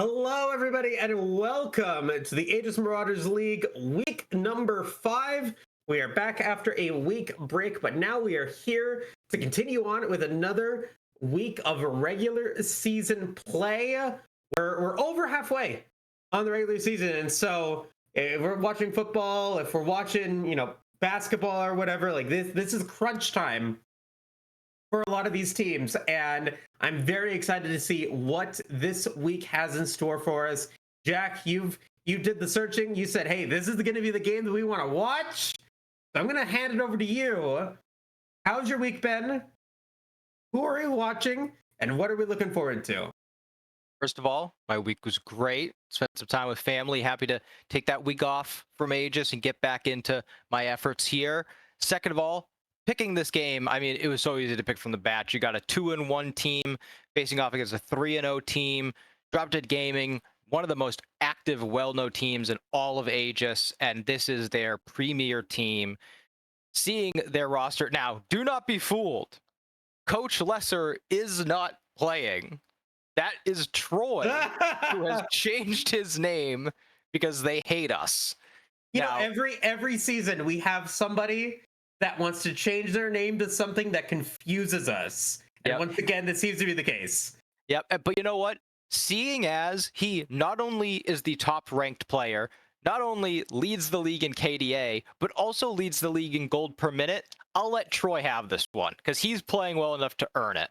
Hello, everybody, and welcome to the Aegis Marauders League, week number 5. We are back after a week break, but now we are here to continue on with another week of regular season play. We're over halfway on the regular season, and so if we're watching football, if we're watching, basketball or whatever, like this is crunch time for a lot of these teams, and I'm very excited to see what this week has in store for us. Jack, you did the searching. You said, hey, this is going to be the game that we want to watch. So I'm going to hand it over to you. How's your week been? Who are you watching? And what are we looking forward to? First of all, my week was great. Spent some time with family. Happy to take that week off from Aegis and get back into my efforts here. Second of all, picking this game, I mean, it was so easy to pick from the batch. You got a 2-1 team facing off against a 3-0 team. Drop Dead Gaming, one of the most active, well-known teams in all of Aegis, and this is their premier team. Seeing their roster now, do not be fooled. Coach Lesser is not playing. That is Troy, who has changed his name because they hate us. Every season we have somebody that wants to change their name to something that confuses us. And once again, this seems to be the case. Yep, but you know what? Seeing as he not only is the top-ranked player, not only leads the league in KDA, but also leads the league in gold per minute, I'll let Troy have this one, because he's playing well enough to earn it.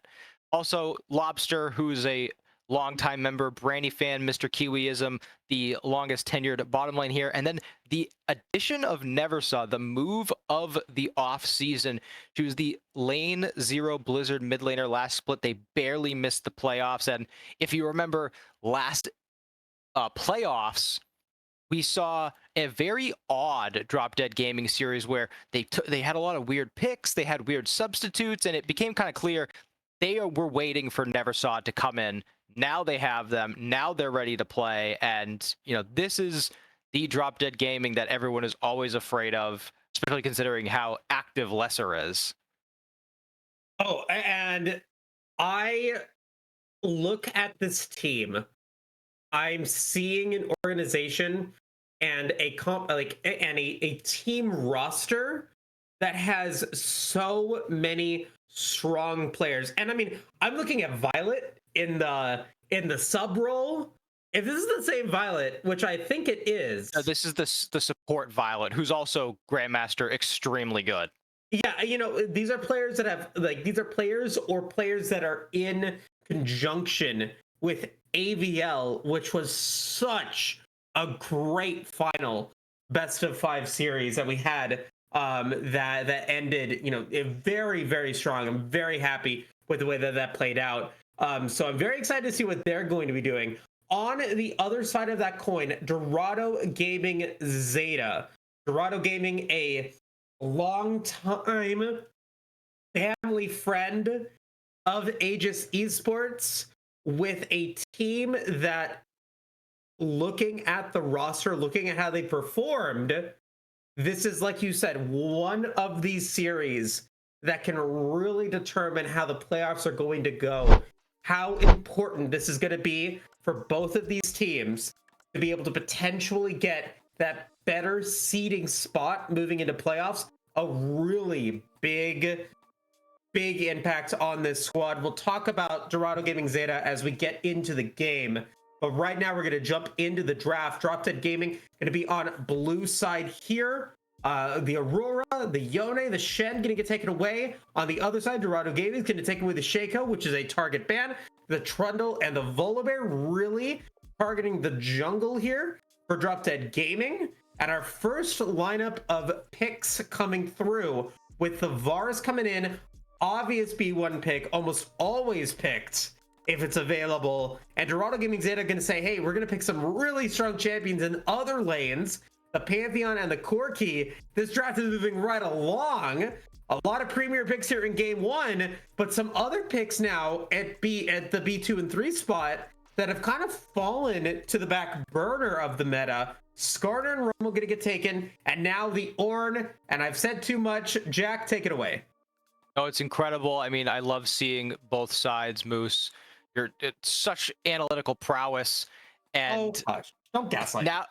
Also, Lobster, who's a longtime member, Brandy fan, Mr. Kiwiism, the longest tenured bottom lane here. And then the addition of Neversaw, the move of the off season. She was the lane 0 Blizzard mid laner last split. They barely missed the playoffs. And if you remember last playoffs, we saw a very odd Drop Dead Gaming series where they had a lot of weird picks, they had weird substitutes, and it became kind of clear they were waiting for Neversaw to come in. Now they have them. Now they're ready to play. And, this is the Drop Dead Gaming that everyone is always afraid of, especially considering how active Lesser is. Oh, and I look at this team. I'm seeing an organization and a team roster that has so many strong players. And I mean, I'm looking at Violet in the sub role. If this is the same Violet, which I think it is, this is the support Violet, who's also Grandmaster, extremely good. Yeah, these are players that have these are players that are in conjunction with AVL, which was such a great final best of 5 series that we had that ended, very, very strong. I'm very happy with the way that played out. So I'm very excited to see what they're going to be doing. On the other side of that coin, Dorado Gaming Zeta. Dorado Gaming, a long-time family friend of Aegis Esports, with a team that, looking at the roster, looking at how they performed, this is, like you said, one of these series that can really determine how the playoffs are going to go, how important this is going to be for both of these teams to be able to potentially get that better seeding spot moving into playoffs. A really big impact on this squad. We'll talk about Dorado Gaming Zeta as we get into the game. But right now, we're going to jump into the draft. Drop Dead Gaming going to be on blue side here. The Aurora, the Yone, the Shen going to get taken away. On the other side, Dorado Gaming is going to take away the Shaco, which is a target ban. The Trundle and the Volibear really targeting the jungle here for Drop Dead Gaming. And our first lineup of picks coming through with the Varus coming in. Obvious B1 pick, almost always picked if it's available. And Dorado Gaming Zeta going to say, hey, we're going to pick some really strong champions in other lanes. The Pantheon and the Corki. This draft is moving right along. A lot of premier picks here in game 1, but some other picks now at the B2 and 3 spot that have kind of fallen to the back burner of the meta. Skarner and Romo going to get taken, and now the Ornn, and I've said too much. Jack, take it away. Oh, it's incredible. I mean, I love seeing both sides, Moose. It's such analytical prowess. Oh And gosh, don't gaslight. now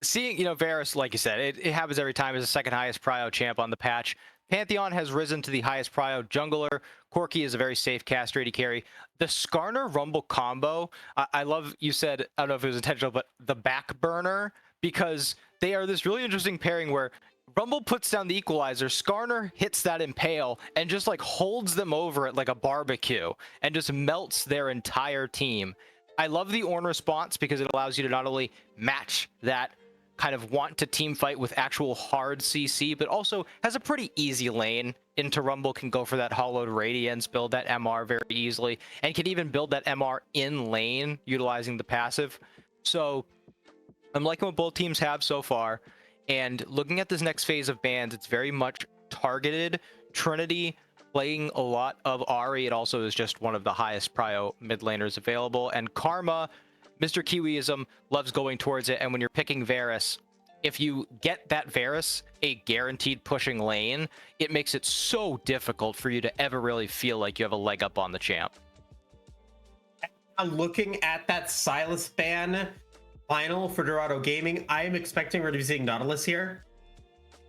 seeing, Varus, like you said, it happens every time, is the second highest prio champ on the patch. Pantheon has risen to the highest prio jungler. Corki is a very safe castrated carry. The Skarner Rumble combo, I love, you said, I don't know if it was intentional, but the back burner, because they are this really interesting pairing where Rumble puts down the equalizer, Skarner hits that impale, and just like holds them over it like a barbecue, and just melts their entire team. I love the Ornn response because it allows you to not only match that kind of want to team fight with actual hard CC, but also has a pretty easy lane into Rumble, can go for that hollowed Radiance, build that MR very easily, and can even build that MR in lane utilizing the passive. So I'm liking what both teams have so far. And looking at this next phase of bans, it's very much targeted. Trinity playing a lot of Ahri. It also is just one of the highest prio mid laners available. And Karma, Mr. Kiwiism, loves going towards it. And when you're picking Varus, if you get that Varus a guaranteed pushing lane, it makes it so difficult for you to ever really feel like you have a leg up on the champ. Looking at that Silas ban final for Dorado Gaming, I am expecting we're to be seeing Nautilus here.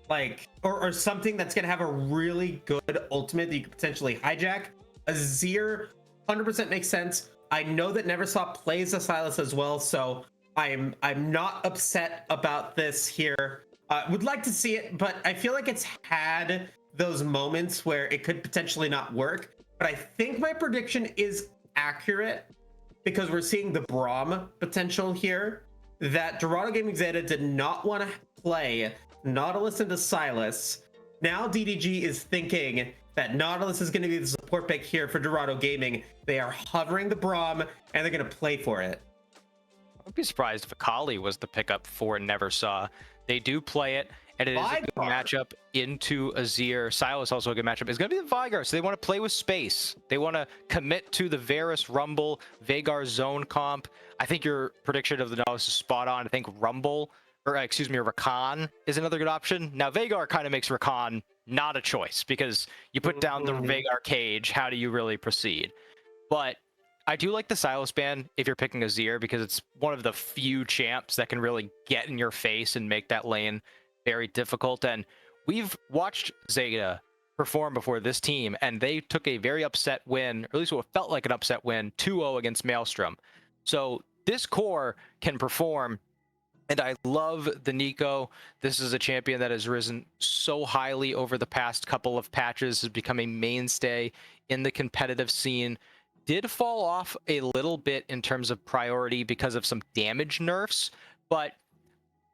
Like, or something that's going to have a really good ultimate that you could potentially hijack. Azir 100% makes sense. I know that Neversoft plays the Silas as well, so I'm not upset about this here. Would like to see it, but I feel like it's had those moments where it could potentially not work. But I think my prediction is accurate because we're seeing the Braum potential here, that Dorado Gaming Zeta did not want to play Nautilus into Silas. Now DDG is thinking that Nautilus is going to be the support pick here for Dorado Gaming. They are hovering the Braum, and they're going to play for it. I'd be surprised if Akali was the pickup for Neversaw. They do play it, and it is a good matchup into Azir. Silas also a good matchup. It's going to be the Veigar, so they want to play with space. They want to commit to the Varus Rumble, Veigar zone comp. I think your prediction of the Nautilus is spot on. I think Rumble, or excuse me, Rakan is another good option. Now, Veigar kind of makes Rakan not a choice because you put down the Veigar cage. How do you really proceed? But I do like the Silas ban if you're picking Azir because it's one of the few champs that can really get in your face and make that lane very difficult. And we've watched Zeta perform before this team, and they took a very upset win, or at least what felt like an upset win, 2-0 against Maelstrom. So this core can perform, and I love the Nico. This is a champion that has risen so highly over the past couple of patches, has become a mainstay in the competitive scene. Did fall off a little bit in terms of priority because of some damage nerfs, but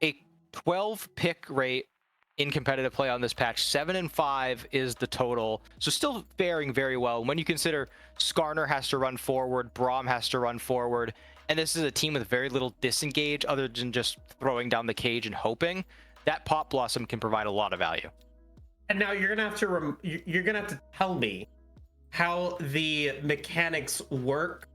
a 12 pick rate in competitive play on this patch, 7 and 5 is the total, so still faring very well when you consider Skarner has to run forward, Braum has to run forward, and this is a team with very little disengage other than just throwing down the cage and hoping. That Pop Blossom can provide a lot of value. And now you're gonna have to tell me how the mechanics work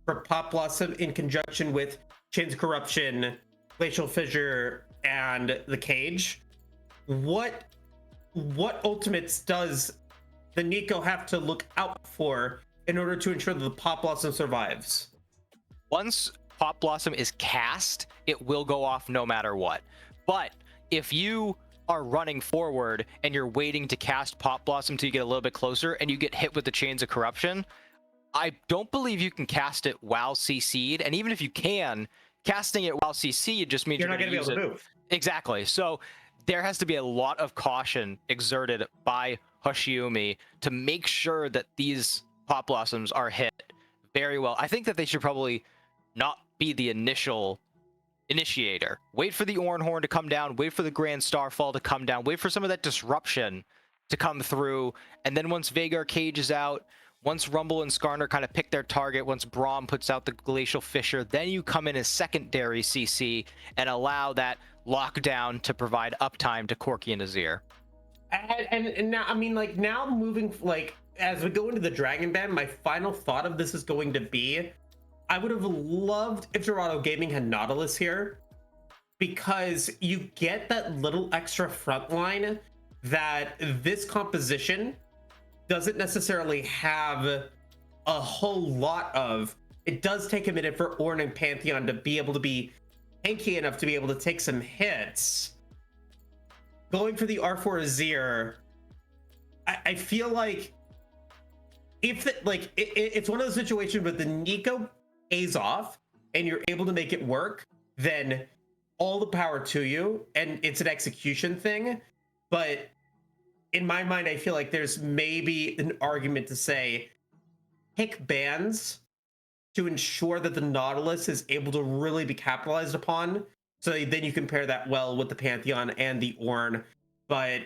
for Pop Blossom in conjunction with Chains of Corruption, Glacial Fissure, and the Cage. What ultimates does the Nico have to look out for in order to ensure that the Pop Blossom survives? Once Pop Blossom is cast, it will go off no matter what. But if you are running forward and you're waiting to cast Pop Blossom till you get a little bit closer and you get hit with the Chains of Corruption, I don't believe you can cast it while CC'd. And even if you can, casting it while CC'd just means You're not going to be able to move. Exactly. So there has to be a lot of caution exerted by Hoshiumi to make sure that these Pop Blossoms are hit very well. I think that they should probably not be the initial initiator. Wait for the Ornn Horn to come down, wait for the Grand Starfall to come down, wait for some of that disruption to come through, and then once Veigar Cage is out, once Rumble and Skarner kind of pick their target, once Braum puts out the Glacial Fissure, then you come in as secondary CC and allow that lockdown to provide uptime to Corki and Azir. And now, I mean, like, now moving, like, as we go into the Dragon Ban, my final thought of this is going to be, I would have loved if Dorado Gaming had Nautilus here, because you get that little extra front line that this composition doesn't necessarily have a whole lot of it does take a minute for Ornn and Pantheon to be able to be tanky enough to be able to take some hits. Going for the R4 Azir, I feel like if it's one of those situations where the Nico pays off and you're able to make it work, then all the power to you, and it's an execution thing. But in my mind, I feel like there's maybe an argument to say pick bans to ensure that the Nautilus is able to really be capitalized upon. So then you compare that well with the Pantheon and the Ornn. But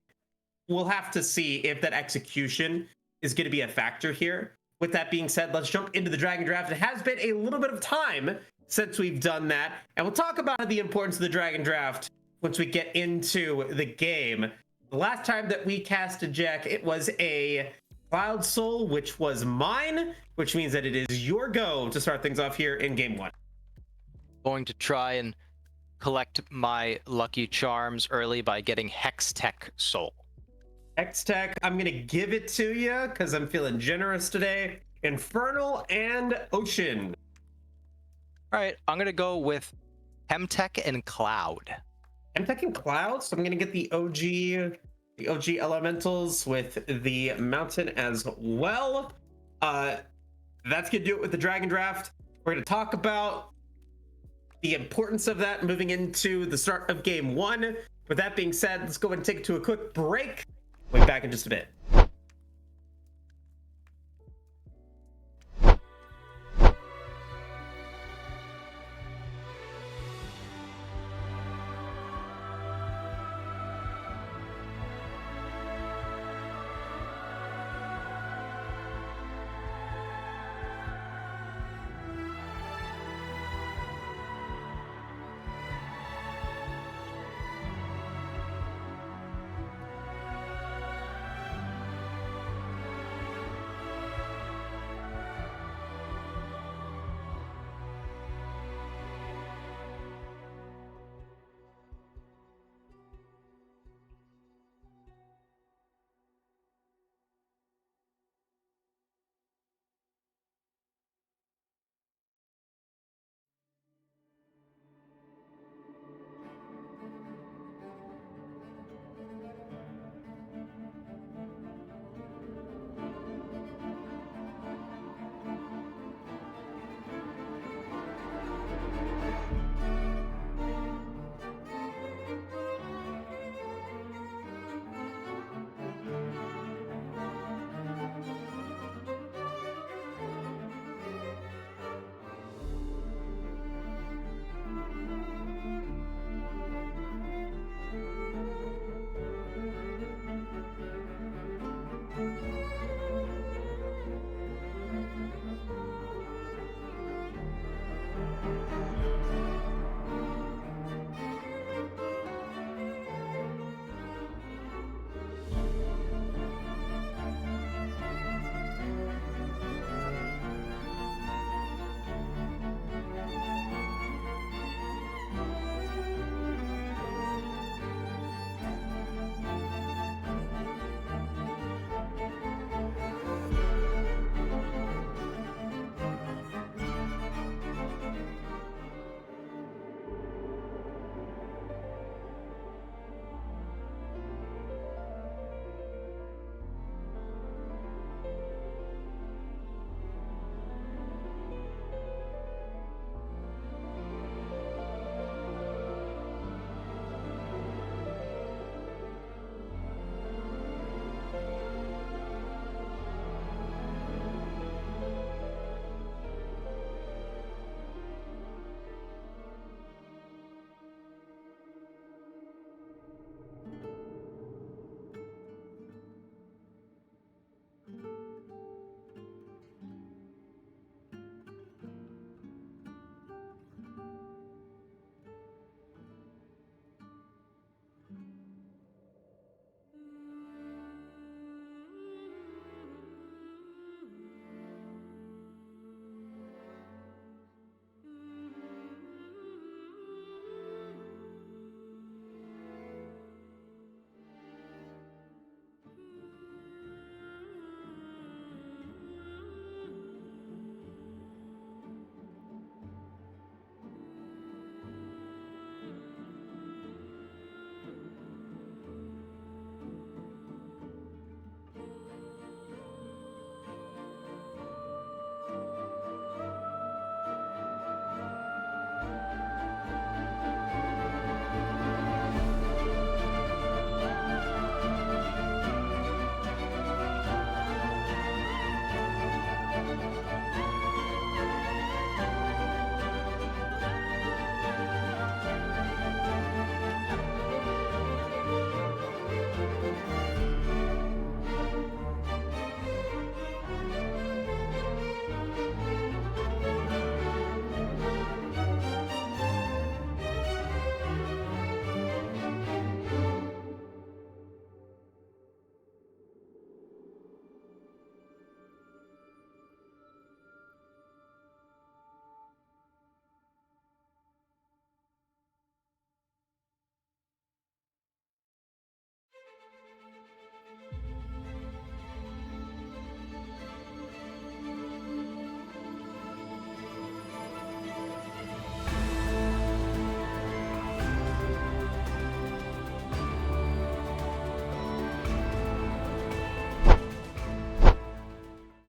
we'll have to see if that execution is going to be a factor here. With that being said, let's jump into the Dragon Draft. It has been a little bit of time since we've done that, and we'll talk about the importance of the Dragon Draft once we get into the game. The last time that we cast a Jack, it was a Cloud Soul, which was mine, which means that it is your go to start things off here in game one. Going to try and collect my lucky charms early by getting Hextech Soul. Hextech, I'm going to give it to you because I'm feeling generous today. Infernal and Ocean. All right, I'm going to go with Hemtech and Cloud. Hemtech and Cloud, so I'm going to get the OG elementals with the mountain as well. That's going to do it with the Dragon Draft. We're going to talk about the importance of that moving into the start of game one. With that being said, let's go ahead and take it to a quick break. We'll be back in just a bit.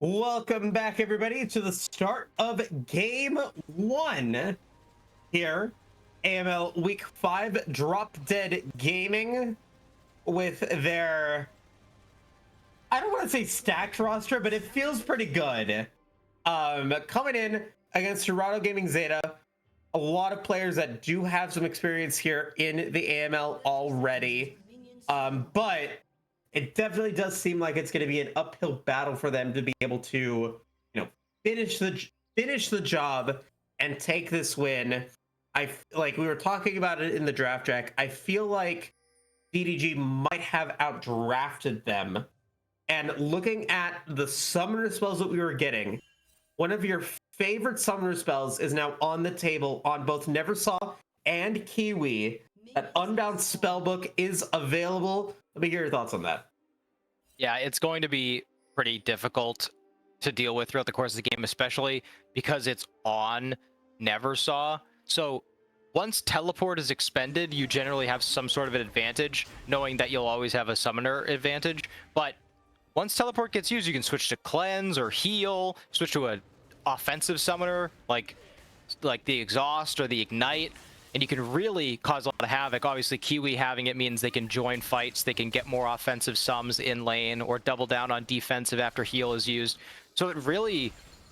Welcome back, everybody, to the start of Game 1 here. AML Week 5 Drop Dead Gaming with their, I don't want to say stacked roster, but it feels pretty good. Coming in against Dorado Gaming Zeta, a lot of players that do have some experience here in the AML already. But it definitely does seem like it's going to be an uphill battle for them to be able to, finish the job and take this win. Like we were talking about it in the draft track. I feel like DDG might have outdrafted them. And looking at the summoner spells that we were getting, one of your favorite summoner spells is now on the table on both Neversaw and Kiwi. That Unbound Spellbook is available. Let me hear your thoughts on that. Yeah, it's going to be pretty difficult to deal with throughout the course of the game, especially because it's on Neversaw. So once Teleport is expended, you generally have some sort of an advantage, knowing that you'll always have a summoner advantage. But once Teleport gets used, you can switch to Cleanse or Heal, switch to an offensive summoner like the Exhaust or the Ignite, and you can really cause a lot of havoc. Obviously, Kiwi having it means they can join fights, they can get more offensive sums in lane, or double down on defensive after heal is used. So it really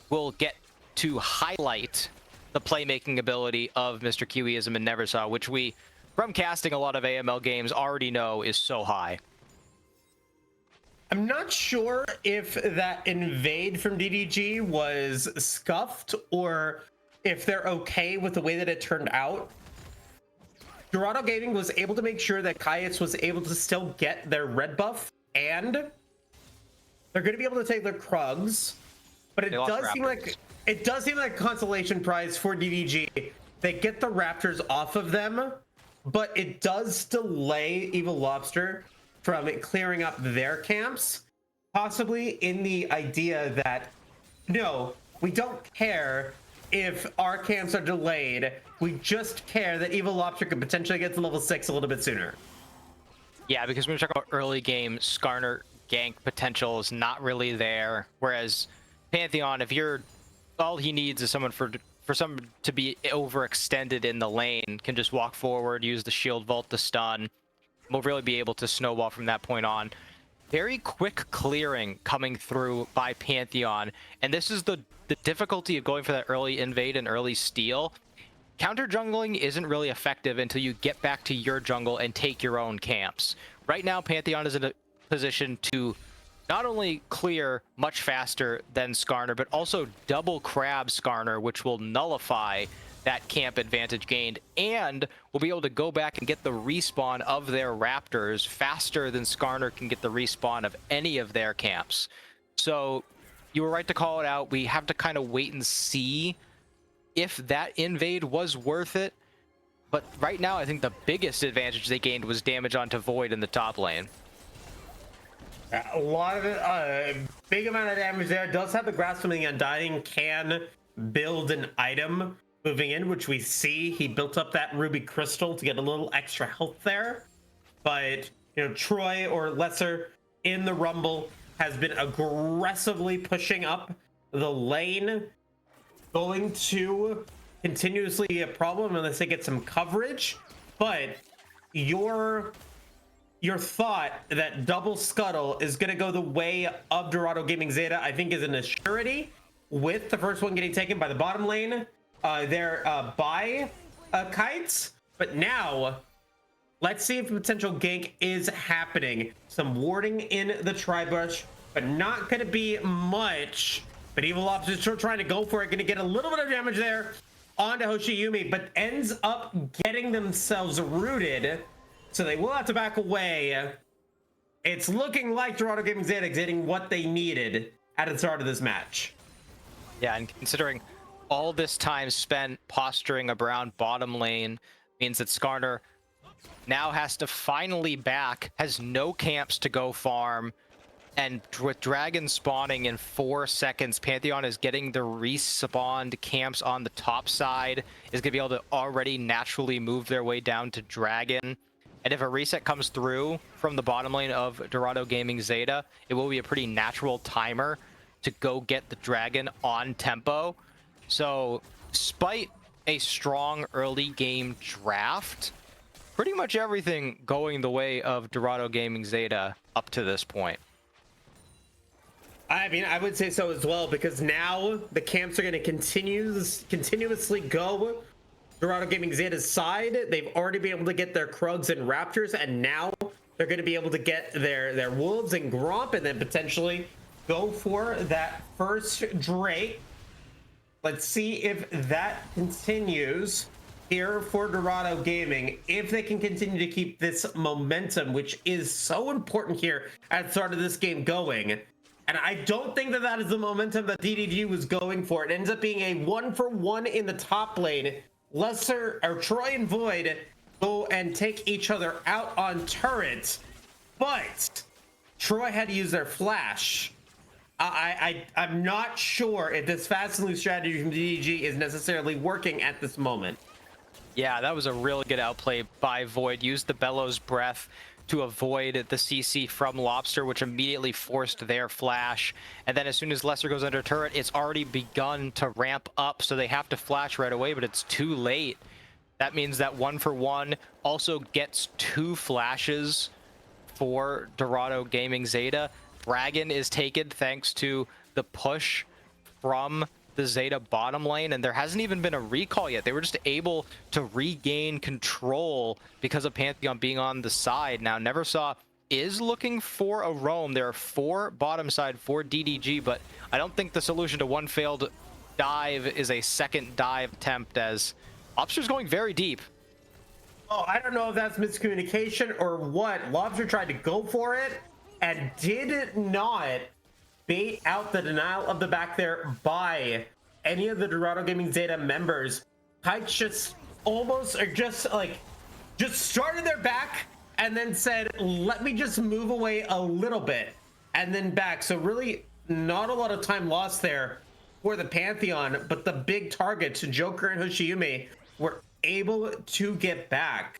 will get to highlight the playmaking ability of Mr. Kiwiism and Neversaw, which we, from casting a lot of AML games, already know is so high. I'm not sure if that invade from DDG was scuffed or if they're okay with the way that it turned out. Dorado Gaming was able to make sure that Kayets was able to still get their red buff, and they're going to be able to take their Krugs, but it does seem like a consolation prize for DDG. They get the Raptors off of them, but it does delay Evil Lobster from clearing up their camps, possibly in the idea that, no, we don't care if our camps are delayed. We just care that Evil Lobster could potentially get to level 6 a little bit sooner. Yeah, because when we talk about early game, Skarner gank potential is not really there. Whereas Pantheon, if you're, all he needs is someone for someone to be overextended in the lane, can just walk forward, use the shield vault to stun. We'll really be able to snowball from that point on. Very quick clearing coming through by Pantheon, and this is the difficulty of going for that early invade and early steal. Counter jungling isn't really effective until you get back to your jungle and take your own camps. Right now, Pantheon is in a position to not only clear much faster than Skarner, but also double crab Skarner, which will nullify that camp advantage gained, and will be able to go back and get the respawn of their Raptors faster than Skarner can get the respawn of any of their camps. So you were right to call it out. We have to kind of wait and see if that invade was worth it. But right now, I think the biggest advantage they gained was damage onto Void in the top lane. A lot of it, big amount of damage there. Does have the Grasp of the Undying, can build an item moving in, which we see. He built up that Ruby Crystal to get a little extra health there. But, Troy or Lesser in the Rumble has been aggressively pushing up the lane. Going to continuously be a problem unless they get some coverage. But your thought that double scuttle is going to go the way of Dorado Gaming Zeta, I think, is an assurity, with the first one getting taken by the bottom lane there by Kites. But now, let's see if a potential gank is happening. Some warding in the Tri-Brush, but not going to be much. But Evil Ops is still trying to go for it. Going to get a little bit of damage there onto Hoshiyumi, but ends up getting themselves rooted. So they will have to back away. It's looking like Dorado Gaming Zeta getting what they needed at the start of this match. Yeah, and considering all this time spent posturing around bottom lane means that Skarner now has to finally back, has no camps to go farm, and with Dragon spawning in 4 seconds, Pantheon is getting the respawned camps on the top side, is going to be able to already naturally move their way down to Dragon. And if a reset comes through from the bottom lane of Dorado Gaming Zeta, it will be a pretty natural timer to go get the dragon on tempo. So despite a strong early game draft, pretty much everything going the way of Dorado Gaming Zeta up to this point. I mean, I would say so as well, because now the camps are going to continuously go Dorado Gaming Zeta's side. They've already been able to get their Krugs and Raptors, and now they're going to be able to get their Wolves and Gromp, and then potentially go for that first Drake. Let's see if that continues here for Dorado Gaming, if they can continue to keep this momentum, which is so important here at the start of this game going. And I don't think that that is the momentum that DDG was going for. It ends up being a 1-for-1 in the top lane. Lesser, or Troy and Void go and take each other out on turrets, but Troy had to use their flash. I'm not sure if this fast and loose strategy from DDG is necessarily working at this moment. Yeah, that was a really good outplay by Void. Used the Bellows Breath to avoid the CC from Lobster, which immediately forced their flash. And then as soon as Lesser goes under turret, it's already begun to ramp up, so they have to flash right away, but it's too late. That means that 1-for-1 also gets 2 flashes for Dorado Gaming Zeta. Dragon is taken thanks to the push from the Zeta bottom lane, and there hasn't even been a recall yet. They were just able to regain control because of Pantheon being on the side. Now, Neversaw is looking for a roam. There are 4 bottom side for DDG, but I don't think the solution to one failed dive is a second dive attempt, as Lobster's going very deep. Oh, I don't know if that's miscommunication or what. Lobster tried to go for it and did not bait out the denial of the back there by any of the Dorado Gaming Zeta members. Kites just almost, or just started their back and then said, let me just move away a little bit and then back. So really not a lot of time lost there for the Pantheon, but the big targets, Joker and Hoshiumi, were able to get back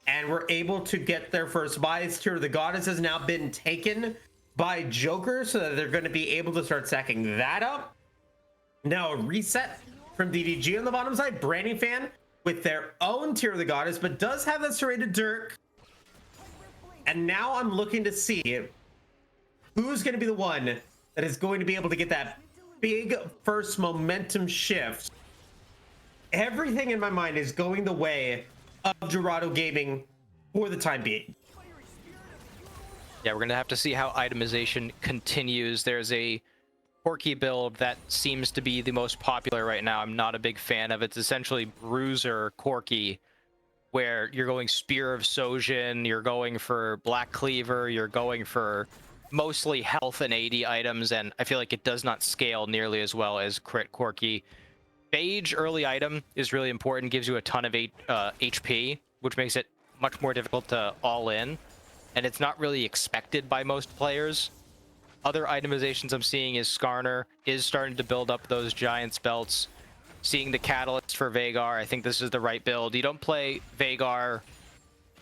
and were able to get their first buys. Tear of the Goddess has now been taken by Joker, so that they're going to be able to start stacking that up. Now a reset from DDG on the bottom side. Branding Fan with their own Tear of the Goddess, but does have that serrated Dirk. And now I'm looking to see who's going to be the one that is going to be able to get that big first momentum shift. Everything in my mind is going the way of Dorado Gaming for the time being. Yeah, we're going to have to see how itemization continues. There's a Corki build that seems to be the most popular right now. I'm not a big fan of it. It's essentially Bruiser Corki, where you're going Spear of Sojin, you're going for Black Cleaver, you're going for mostly health and AD items, and I feel like it does not scale nearly as well as Crit Corki. Phage early item is really important, gives you a ton of HP, which makes it much more difficult to all in. And it's not really expected by most players. Other itemizations I'm seeing is Skarner is starting to build up those Giants belts. Seeing the Catalyst for Veigar, I think this is the right build. You don't play Veigar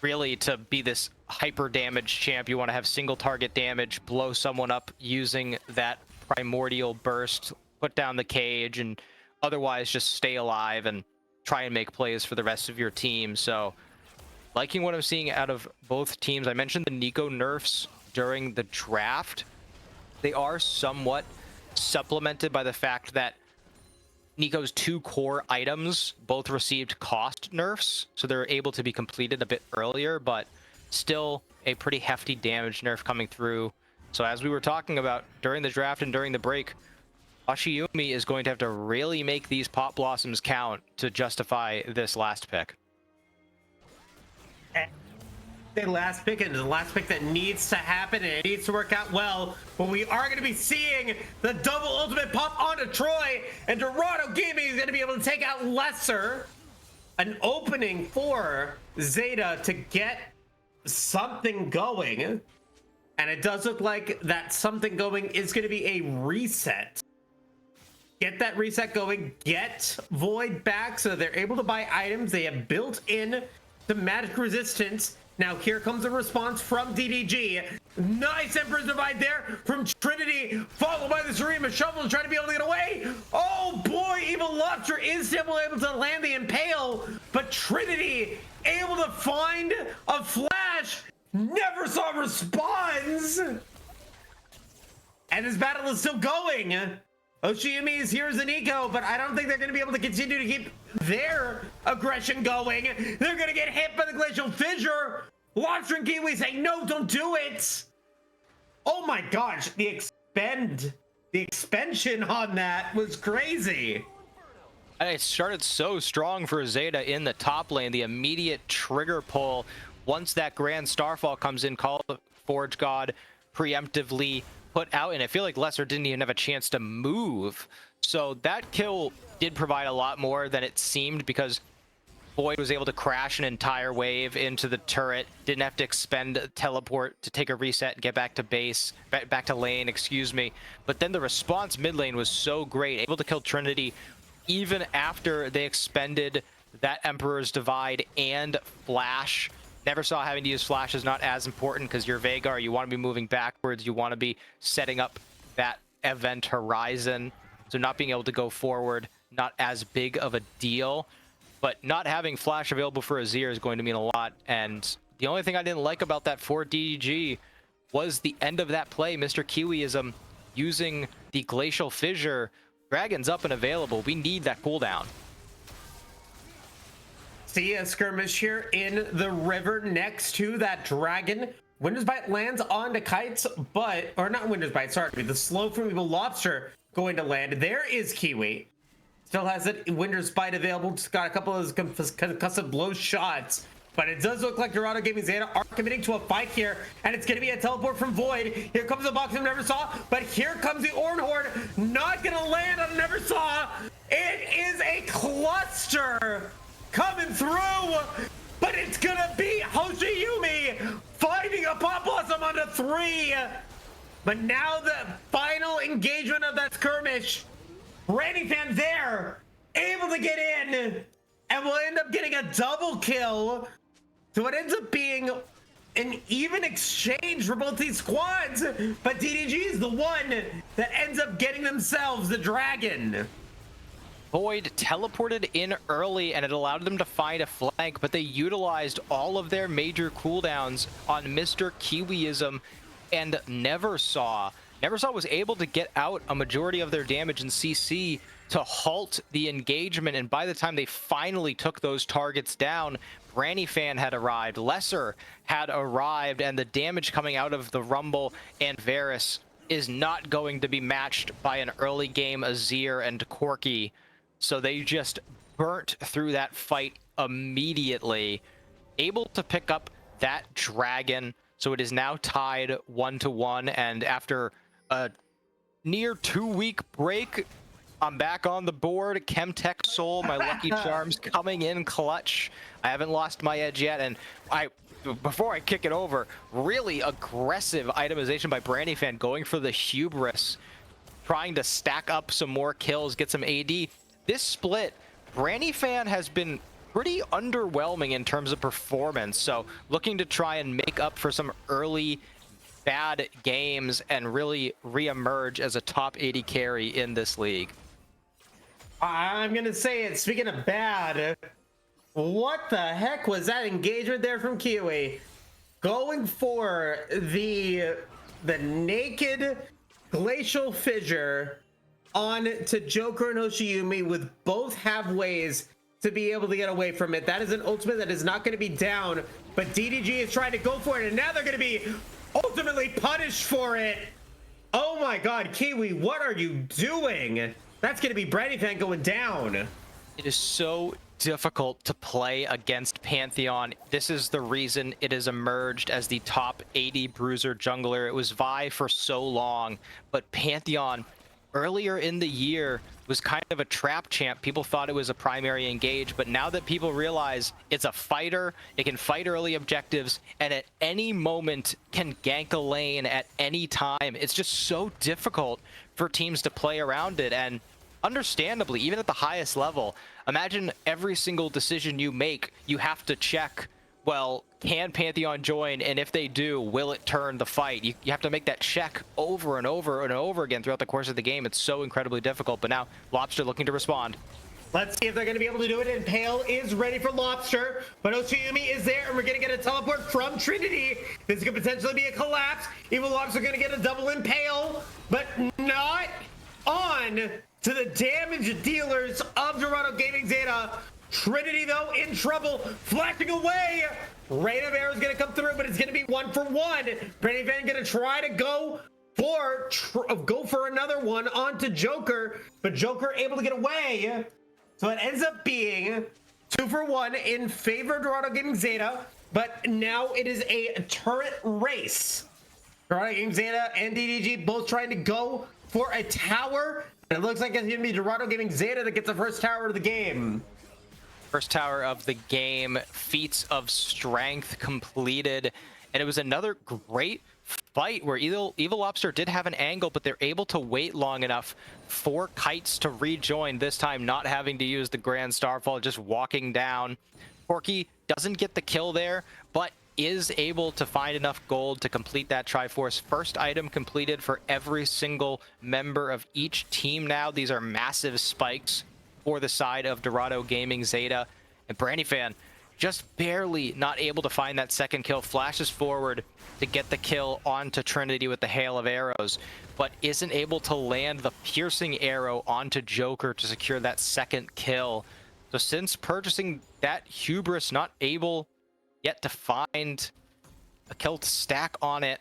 really to be this hyper damage champ. You want to have single target damage, blow someone up using that primordial burst, put down the cage, and otherwise just stay alive and try and make plays for the rest of your team. So liking what I'm seeing out of both teams. I mentioned the Nico nerfs during the draft. They are somewhat supplemented by the fact that Nico's 2 core items both received cost nerfs, so they're able to be completed a bit earlier, but still a pretty hefty damage nerf coming through. So as we were talking about during the draft and during the break, Hoshiumi is going to have to really make these Pop Blossoms count to justify this last pick. The last pick, and the last pick that needs to happen, and it needs to work out well. But we are going to be seeing the double ultimate pop onto Troy, and Dorado Gaming is going to be able to take out Lesser. An opening for Zeta to get something going, and it does look like that something going is going to be a reset. Get that reset going, get Void back so they're able to buy items. They have built in the magic resistance Now here comes a response from DDG. Nice Emperor's Divide there from Trinity, followed by the Serema Shovel trying to be able to get away. Oh boy, Evil Lobster is still able to land the Impale, but Trinity able to find a flash. Never saw responds. And this battle is still going. Oshiyumi is here as an eco, but I don't think they're going to be able to continue to keep their aggression going. They're going to get hit by the Glacial Fissure. Lobster and Kiwi say, no, don't do it. Oh my gosh, the expansion on that was crazy. It started so strong for Zeta in the top lane. The immediate trigger pull, once that Grand Starfall comes in, call the Forge God preemptively put out, and I feel like Lesser didn't even have a chance to move. So that kill did provide a lot more than it seemed, because Void was able to crash an entire wave into the turret, didn't have to expend a teleport to take a reset and get back to base, back to lane, excuse me. But then the response mid lane was so great, able to kill Trinity even after they expended that Emperor's Divide and Flash. Never saw having to use Flash is not as important, because you're Veigar, you want to be moving backwards, you want to be setting up that event horizon. So not being able to go forward, not as big of a deal. But not having Flash available for Azir is going to mean a lot. And the only thing I didn't like about that for DDG was the end of that play. Mr. Kiwiism using the Glacial Fissure. Dragon's up and available. We need that cooldown. See a skirmish here in the river next to that dragon. Winter's Bite lands onto Kites, but, or not Winter's Bite, sorry, the slow from Evil Lobster going to land. There is Kiwi. Still has it, Winter's Bite available. Just got a couple of those concussive blow shots. But it does look like Dorado Gaming Zeta are committing to a fight here, and it's going to be a teleport from Void. Here comes the box I never saw, but here comes the Orn Horde. Not going to land on never saw. It is a cluster coming through, but it's going to be Hoshiyumi finding a Pop Blossom onto 3. But now the final engagement of that skirmish. Randy Fan there, able to get in, and will end up getting a double kill. So it ends up being an even exchange for both these squads, but DDG is the one that ends up getting themselves the dragon. Void teleported in early, and it allowed them to find a flank, but they utilized all of their major cooldowns on Mr. Kiwiism, and Never Saw was able to get out a majority of their damage in CC to halt the engagement, and by the time they finally took those targets down, Fan had arrived, Lesser had arrived, and the damage coming out of the Rumble and Varus is not going to be matched by an early game Azir and Corki. So they just burnt through that fight immediately, able to pick up that dragon. So it is now tied 1-1, and after a near 2-week break, I'm back on the board. Chemtech Soul, my lucky charms, coming in clutch. I haven't lost my edge yet, and before I kick it over, really aggressive itemization by Fan, going for the hubris, trying to stack up some more kills, get some AD. This split, Fan has been pretty underwhelming in terms of performance, so looking to try and make up for some early bad games and really re-emerge as a top 80 carry in this league. I'm gonna say it, speaking of bad, what the heck was that engagement there from Kiwi? Going for the naked Glacial Fissure on to Joker and Hoshiyumi, with both have ways to be able to get away from it. That is an ultimate that is not going to be down, but DDG is trying to go for it, and now they're going to be ultimately punished for it. Oh my god, Kiwi, what are you doing? That's going to be Fan going down. It is so difficult to play against Pantheon. This is the reason it has emerged as the top 80 bruiser jungler. It was Vi for so long, but Pantheon earlier in the year was kind of a trap champ. People thought it was a primary engage, but now that people realize it's a fighter, it can fight early objectives, and at any moment can gank a lane at any time, it's just so difficult for teams to play around it. And understandably, even at the highest level, imagine every single decision you make, you have to check well, can Pantheon join? And if they do, will it turn the fight? You have to make that check over and over and over again throughout the course of the game. It's so incredibly difficult. But now Lobster looking to respond. Let's see if they're going to be able to do it. And Pale is ready for Lobster, but Oshiyumi is there, and we're going to get a teleport from Trinity. This could potentially be a collapse. Evil Lobster going to get a double Impale, but not on to the damage dealers of Dorado Gaming Zeta. Trinity, though, in trouble, flashing away. Rain of Arrow is going to come through, but it's going to be 1-for-1. Pretty Van going to try to go for another one onto Joker, but Joker able to get away. So it ends up being 2-for-1 in favor of Dorado Gaming Zeta, but now it is a turret race. Dorado Gaming Zeta and DDG both trying to go for a tower, and it looks like it's going to be Dorado Gaming Zeta that gets the first tower of the game. First tower of the game, feats of strength completed, and it was another great fight where Evil Lobster did have an angle, but they're able to wait long enough for Kites to rejoin, this time not having to use the Grand Starfall, just walking down. Porky doesn't get the kill there, but is able to find enough gold to complete that Triforce. First item completed for every single member of each team now. These are massive spikes for the side of Dorado Gaming Zeta. And Brandyfan just barely not able to find that second kill, flashes forward to get the kill onto Trinity with the hail of arrows, but isn't able to land the piercing arrow onto Joker to secure that second kill. So since purchasing that Hubris, not able yet to find a kill to stack on it.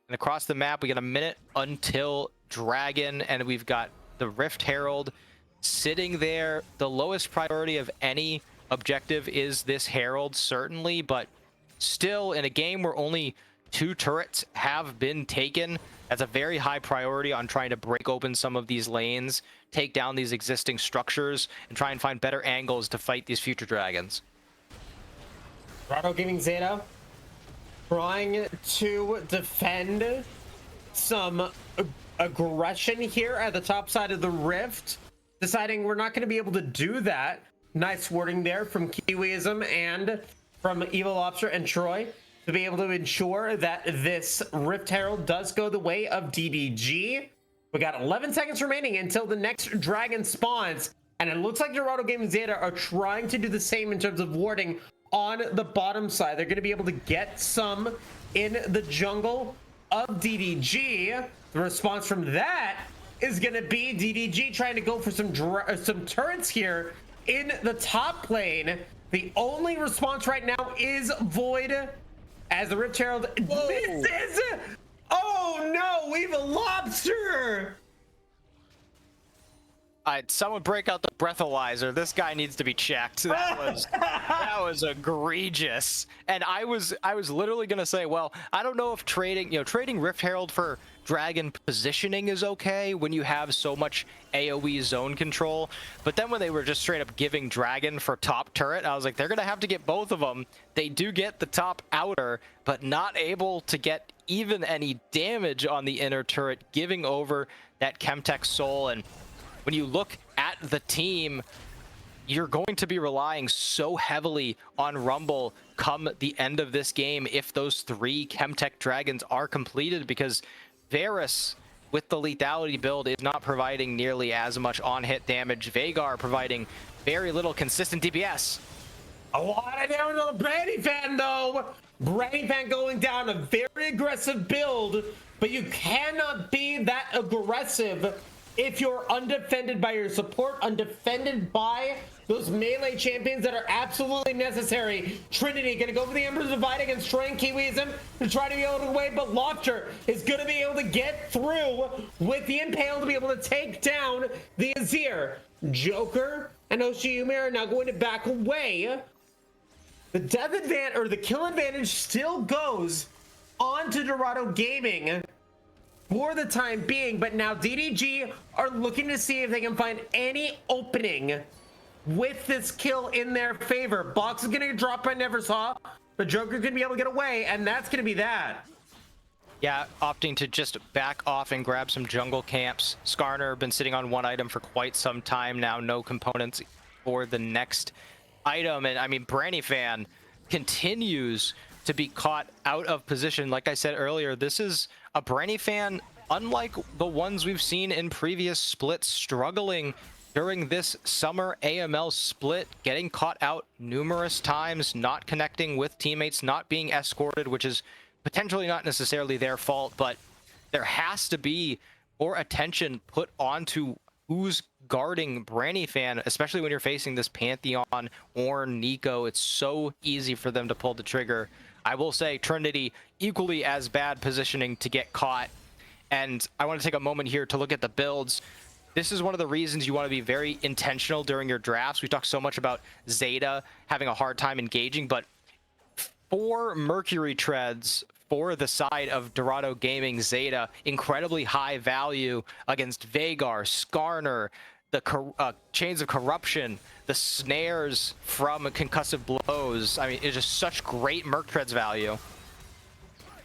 And across the map, we get a minute until Dragon, and we've got the Rift Herald sitting there. The lowest priority of any objective is this Herald, certainly, but still in a game where only 2 turrets have been taken, that's a very high priority on trying to break open some of these lanes, take down these existing structures, and try and find better angles to fight these future dragons. Dorado Gaming Zeta trying to defend some aggression here at the top side of the Rift, deciding we're not going to be able to do that. Nice wording there from Kiwiism and from Evil Lobster and Troy to be able to ensure that this Rift Herald does go the way of DDG. We got 11 seconds remaining until the next dragon spawns, and it looks like Dorado Gaming Zeta are trying to do the same in terms of warding on the bottom side. They're going to be able to get some in the jungle of DDG. The response from that is going to be DDG trying to go for some turrets here in the top lane. The only response right now is Void as the Rift Herald misses. Oh no, we have a Lobster. Someone break out the breathalyzer. This guy needs to be checked. That was egregious. And I was literally gonna say, well, I don't know if trading Rift Herald for Dragon positioning is okay when you have so much AoE zone control. But then when they were just straight up giving Dragon for top turret, I was like, they're gonna have to get both of them. They do get the top outer, but not able to get even any damage on the inner turret, giving over that Chemtech soul. And when you look at the team, you're going to be relying so heavily on Rumble come the end of this game if those 3 Chemtech Dragons are completed, because Varus with the lethality build is not providing nearly as much on-hit damage. Veigar providing very little consistent DPS. A lot of damage on the Brandyfan though. Brandyfan going down, a very aggressive build, but you cannot be that aggressive if you're undefended by your support, undefended by those melee champions that are absolutely necessary. Trinity gonna go for the Ember's Divide against Troy and Kiwiism to try to be able to win, but Lobster is gonna be able to get through with the Impale to be able to take down the Azir. Joker and Oshiyumi are now going to back away. The death advantage, or the kill advantage, still goes on to Dorado Gaming for the time being, but now DDG are looking to see if they can find any opening with this kill in their favor. Box is gonna get dropped by Neversaw, but Joker's gonna be able to get away, and that's gonna be that. Yeah, opting to just back off and grab some jungle camps. Skarner been sitting on 1 item for quite some time now, no components for the next item. And I mean, Brandyfan, continues to be caught out of position. Like I said earlier, this is a Branny fan, unlike the ones we've seen in previous splits, struggling during this summer AML split, getting caught out numerous times, not connecting with teammates, not being escorted, which is potentially not necessarily their fault, but there has to be more attention put onto who's guarding Branny fan, especially when you're facing this Pantheon or Nico. It's so easy for them to pull the trigger. I will say Trinity equally as bad positioning to get caught. And I want to take a moment here to look at the builds. This is one of the reasons you want to be very intentional during your drafts. We talked so much about Zeta having a hard time engaging, but 4 Mercury treads for the side of Dorado Gaming Zeta, incredibly high value against Vagar, Skarner, the Chains of Corruption, the snares from concussive blows. I mean, it's just such great Merc treads value.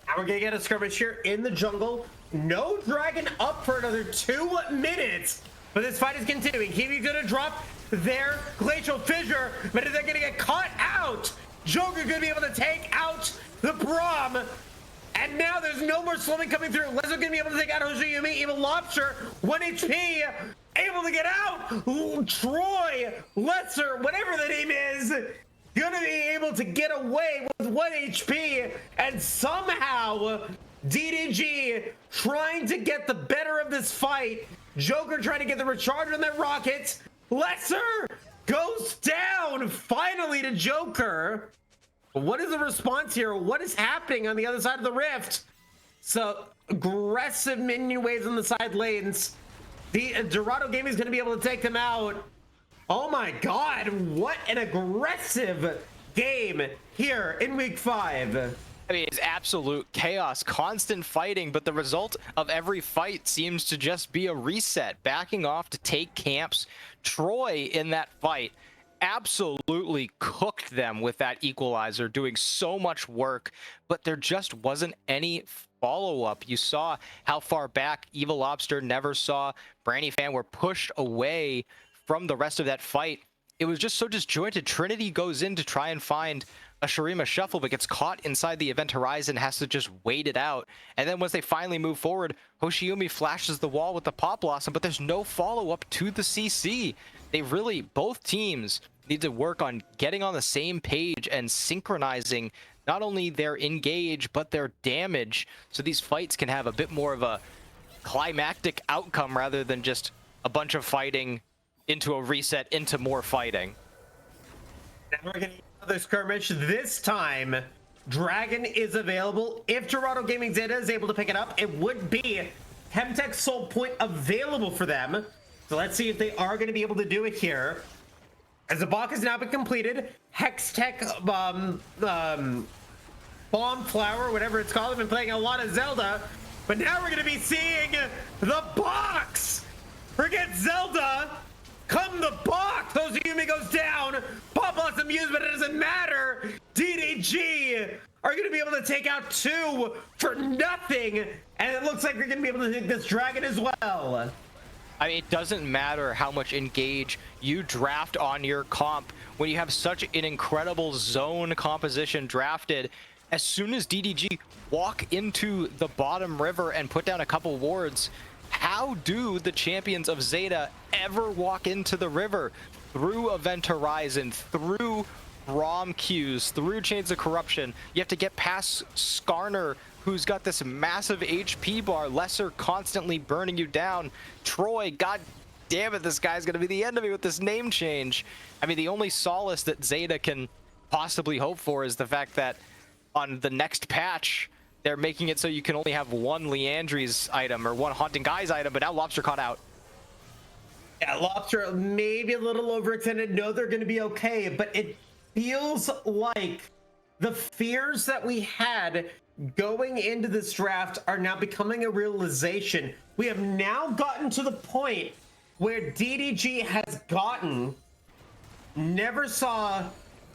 Now we're gonna get a skirmish here in the jungle. No dragon up for another 2 minutes, but this fight is continuing. Kiwi's gonna drop their glacial fissure, but they're gonna get caught out. Joker gonna be able to take out the Braum, and now there's no more slowing coming through. Lesser gonna be able to take out Hoshiyumi. Even Lobster, 1 HP, able to get out. Troy, Lesser, whatever the name is, gonna be able to get away with 1 HP, and somehow DDG trying to get the better of this fight. Joker trying to get the recharge on that rocket. Lesser goes down finally to Joker. What is the response here? What is happening on the other side of the rift? So aggressive minion waves on the side lanes. The Dorado Gaming is going to be able to take them out. Oh my god, what an aggressive game here in week 5. I mean, it's absolute chaos, constant fighting, but the result of every fight seems to just be a reset, backing off to take camps. Troy in that fight absolutely cooked them with that equalizer, doing so much work, but there just wasn't any follow-up. You saw how far back Evil Lobster never saw. Branny fan were pushed away from the rest of that fight. It was just so disjointed. Trinity goes in to try and find a Shurima shuffle, but gets caught inside the event horizon, has to just wait it out. And then once they finally move forward, Hoshiyumi flashes the wall with the Pop Blossom, but there's no follow-up to the CC. They really, both teams need to work on getting on the same page and synchronizing not only their engage, but their damage, so these fights can have a bit more of a climactic outcome rather than just a bunch of fighting into a reset into more fighting. Now we're gonna get another skirmish. This time, Dragon is available. If Dorado Gaming Zeta is able to pick it up, it would be Hemtech Soul Point available for them. So let's see if they are going to be able to do it here. As the block has now been completed, Hextech Bomb Flower, whatever it's called. I've been playing a lot of Zelda, but now we're going to be seeing the box. Forget Zelda. Come the box! Hoshiyumi goes down. Pop Blossom used, but it doesn't matter. DDG are going to be able to take out 2 for nothing. And it looks like they're going to be able to take this dragon as well. I mean, it doesn't matter how much engage you draft on your comp when you have such an incredible zone composition drafted. As soon as DDG walk into the bottom river and put down a couple wards, how do the champions of Zeta ever walk into the river? Through Event Horizon, through ROM queues, through Chains of Corruption. You have to get past Skarner, who's got this massive HP bar. Lesser constantly burning you down. Troy, god damn it, this guy's gonna be the end of me with this name change. I mean, the only solace that Zeta can possibly hope for is the fact that on the next patch, they're making it so you can only have 1 Leandri's item or 1 Haunting Guy's item, but now Lobster caught out. Yeah, Lobster maybe a little overextended. No, they're going to be okay, but it feels like the fears that we had going into this draft are now becoming a realization. We have now gotten to the point where DDG has gotten, never saw,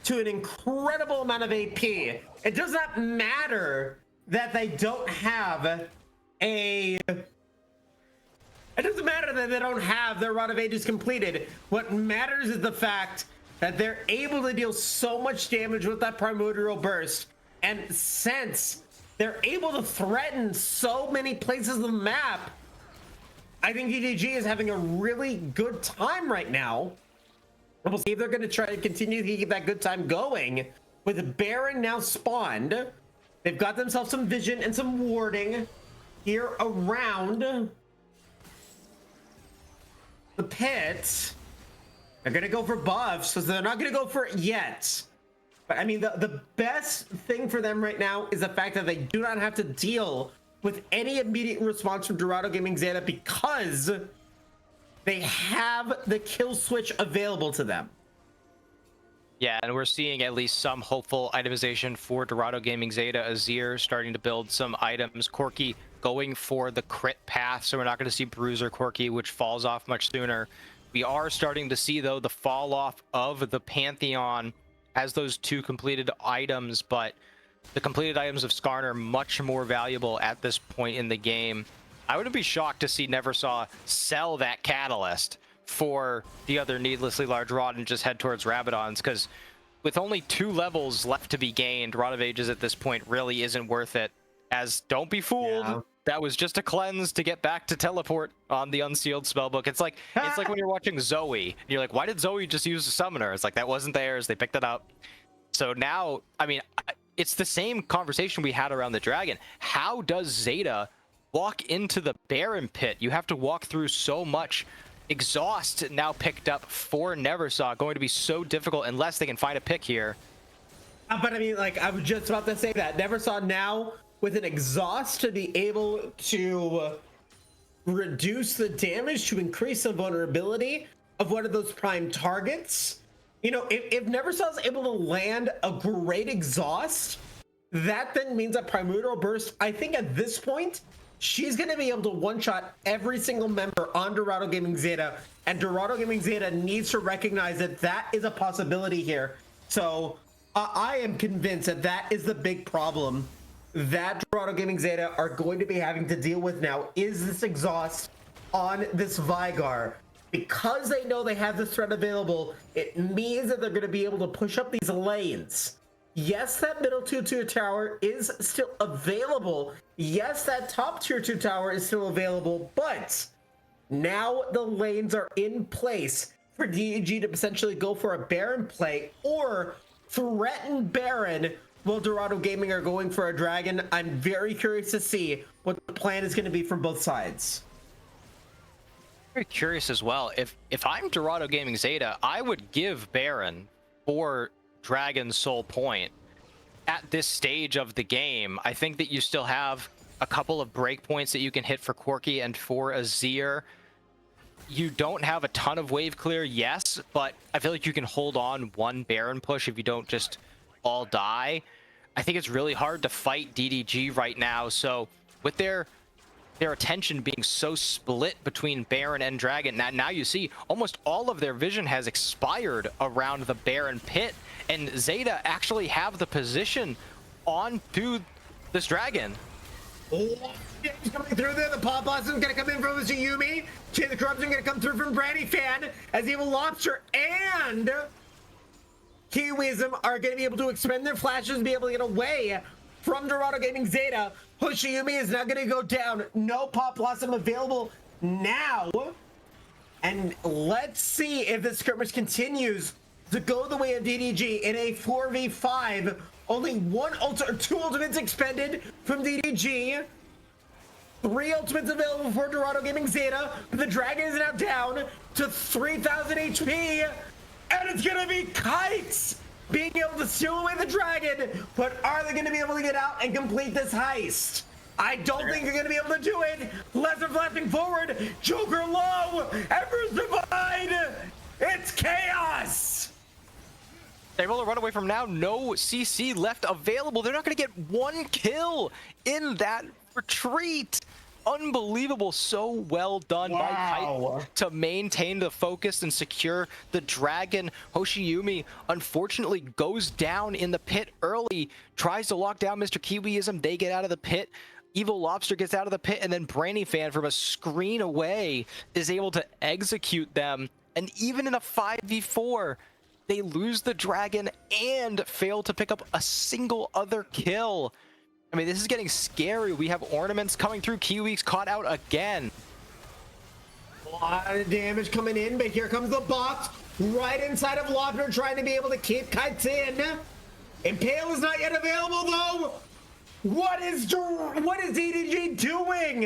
to an incredible amount of AP. It does not matter that they don't have a... It doesn't matter that they don't have their Rod of Ages completed. What matters is the fact that they're able to deal so much damage with that primordial burst, and since they're able to threaten so many places of the map, I think DDG is having a really good time right now. And we'll see if they're going to try to continue to keep that good time going. With Baron now spawned, they've got themselves some vision and some warding here around the pit. They're going to go for buffs, so they're not going to go for it yet. But I mean, the best thing for them right now is the fact that they do not have to deal with any immediate response from Dorado Gaming Zeta because they have the kill switch available to them. Yeah, and we're seeing at least some hopeful itemization for Dorado Gaming Zeta. Azir starting to build some items. Corki going for the crit path, so we're not going to see Bruiser Corki, which falls off much sooner. We are starting to see, though, the fall off of the Pantheon as those two completed items, but the completed items of Skarn are much more valuable at this point in the game. I wouldn't be shocked to see Neversaw sell that Catalyst for the other needlessly large rod and just head towards Rabadons, because with only 2 levels left to be gained, Rod of Ages at this point really isn't worth it. As don't be fooled, yeah, that was just a cleanse to get back to teleport on the unsealed spellbook. It's like when you're watching Zoe and you're like, why did Zoe just use a summoner? It's like, that wasn't theirs, they picked it up. So now, I mean, it's the same conversation we had around the dragon. How does Zeta walk into the Baron pit? You have to walk through so much. Exhaust now picked up for Neversaw, going to be so difficult unless they can find a pick here. But I mean, like, I was just about to say that Neversaw now with an exhaust to be able to reduce the damage, to increase the vulnerability of one of those prime targets. You know, if Neversaw is able to land a great exhaust, that then means that Primordial Burst, I think at this point, she's going to be able to one-shot every single member on Dorado Gaming Zeta, and Dorado Gaming Zeta needs to recognize that that is a possibility here. So I am convinced that that is the big problem that Dorado Gaming Zeta are going to be having to deal with now, is this exhaust on this Vigar. Because they know they have this threat available, it means that they're going to be able to push up these lanes. Yes, that middle tier 2 tower is still available. Yes, that top tier 2 tower is still available, but now the lanes are in place for DEG to potentially go for a Baron play or threaten Baron while Dorado Gaming are going for a dragon. I'm very curious to see what the plan is going to be from both sides. Very curious as well. If I'm Dorado Gaming Zeta, I would give Baron for Dragon Soul Point at this stage of the game. I think that you still have a couple of breakpoints that you can hit for Corki and for Azir. You don't have a ton of wave clear, yes, but I feel like you can hold on one Baron push if you don't just all die. I think it's really hard to fight DDG right now, so with their attention being so split between Baron and Dragon, now you see almost all of their vision has expired around the Baron pit, and Zeta actually have the position onto this Dragon. Oh, he's coming through there. The Pop Blossom's gonna come in from Yumi. Chain the Corruption gonna come through from Brandy Fan, as Evil Lobster and Kiwism are gonna be able to expend their flashes and be able to get away from Dorado Gaming Zeta. Yumi is now gonna go down. No Pop Blossom available now. And let's see if this skirmish continues to go the way of DDG in a 4v5. Only two ultimates expended from DDG. 3 ultimates available for Dorado Gaming Zeta, but the dragon is now down to 3,000 HP, and it's gonna be Kites being able to steal away the dragon, but are they gonna be able to get out and complete this heist? I don't think they're gonna be able to do it. Lesser flashing forward, Joker low, Embers divide, it's chaos! They're able to run away from now. No CC left available. They're not going to get 1 kill in that retreat. Unbelievable. So well done by Kite to maintain the focus and secure the dragon. Yumi unfortunately goes down in the pit early. Tries to lock down Mr. Kiwiism. They get out of the pit. Evil Lobster gets out of the pit, and then Brandy Fan from a screen away is able to execute them. And even in a 5v4, they lose the dragon and fail to pick up a single other kill. I mean, this is getting scary. We have ornaments coming through. Kiwi's caught out again. A lot of damage coming in, but here comes the box right inside of Lobner, trying to be able to keep kites in. Impale is not yet available though. What is DDG doing?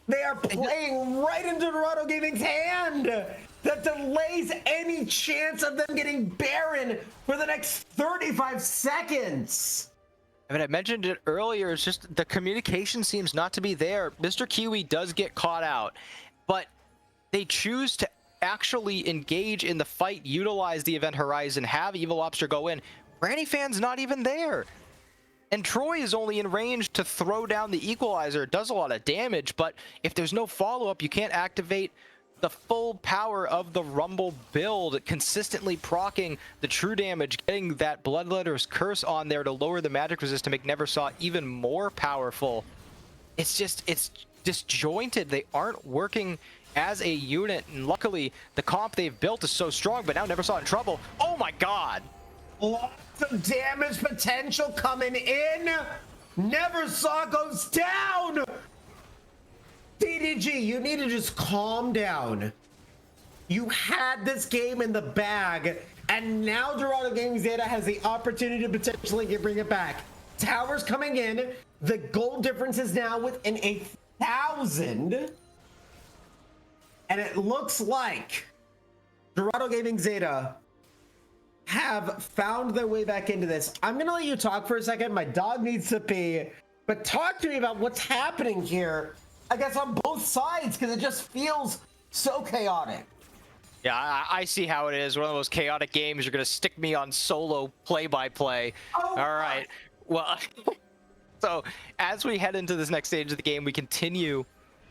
They are playing right into Dorado Gaming's hand. That delays any chance of them getting Baron for the next 35 seconds. I mean, I mentioned it earlier, it's just the communication seems not to be there. Mr. Kiwi does get caught out, but they choose to actually engage in the fight, utilize the Event Horizon, have Evil Lobster go in. Granny Fan's not even there. And Troy is only in range to throw down the Equalizer. It does a lot of damage, but if there's no follow-up, you can't activate the full power of the Rumble build, consistently proccing the true damage, getting that Bloodletter's Curse on there to lower the magic resist to make Neversaw even more powerful. It's disjointed. They aren't working as a unit, and luckily the comp they've built is so strong, but now Neversaw in trouble. Oh my god! Lots of damage potential coming in. Neversaw goes down. DDG, you need to just calm down. You had this game in the bag, and now Dorado Gaming Zeta has the opportunity to potentially bring it back. Towers coming in. The gold difference is now within 1,000. And it looks like Dorado Gaming Zeta have found their way back into this. I'm gonna let you talk for a second. My dog needs to pee, but talk to me about what's happening here, I guess on both sides, because it just feels so chaotic. Yeah, I see how it is. One of those chaotic games. You're going to stick me on solo play-by-play. Oh, all right. Well, so as we head into this next stage of the game, we continue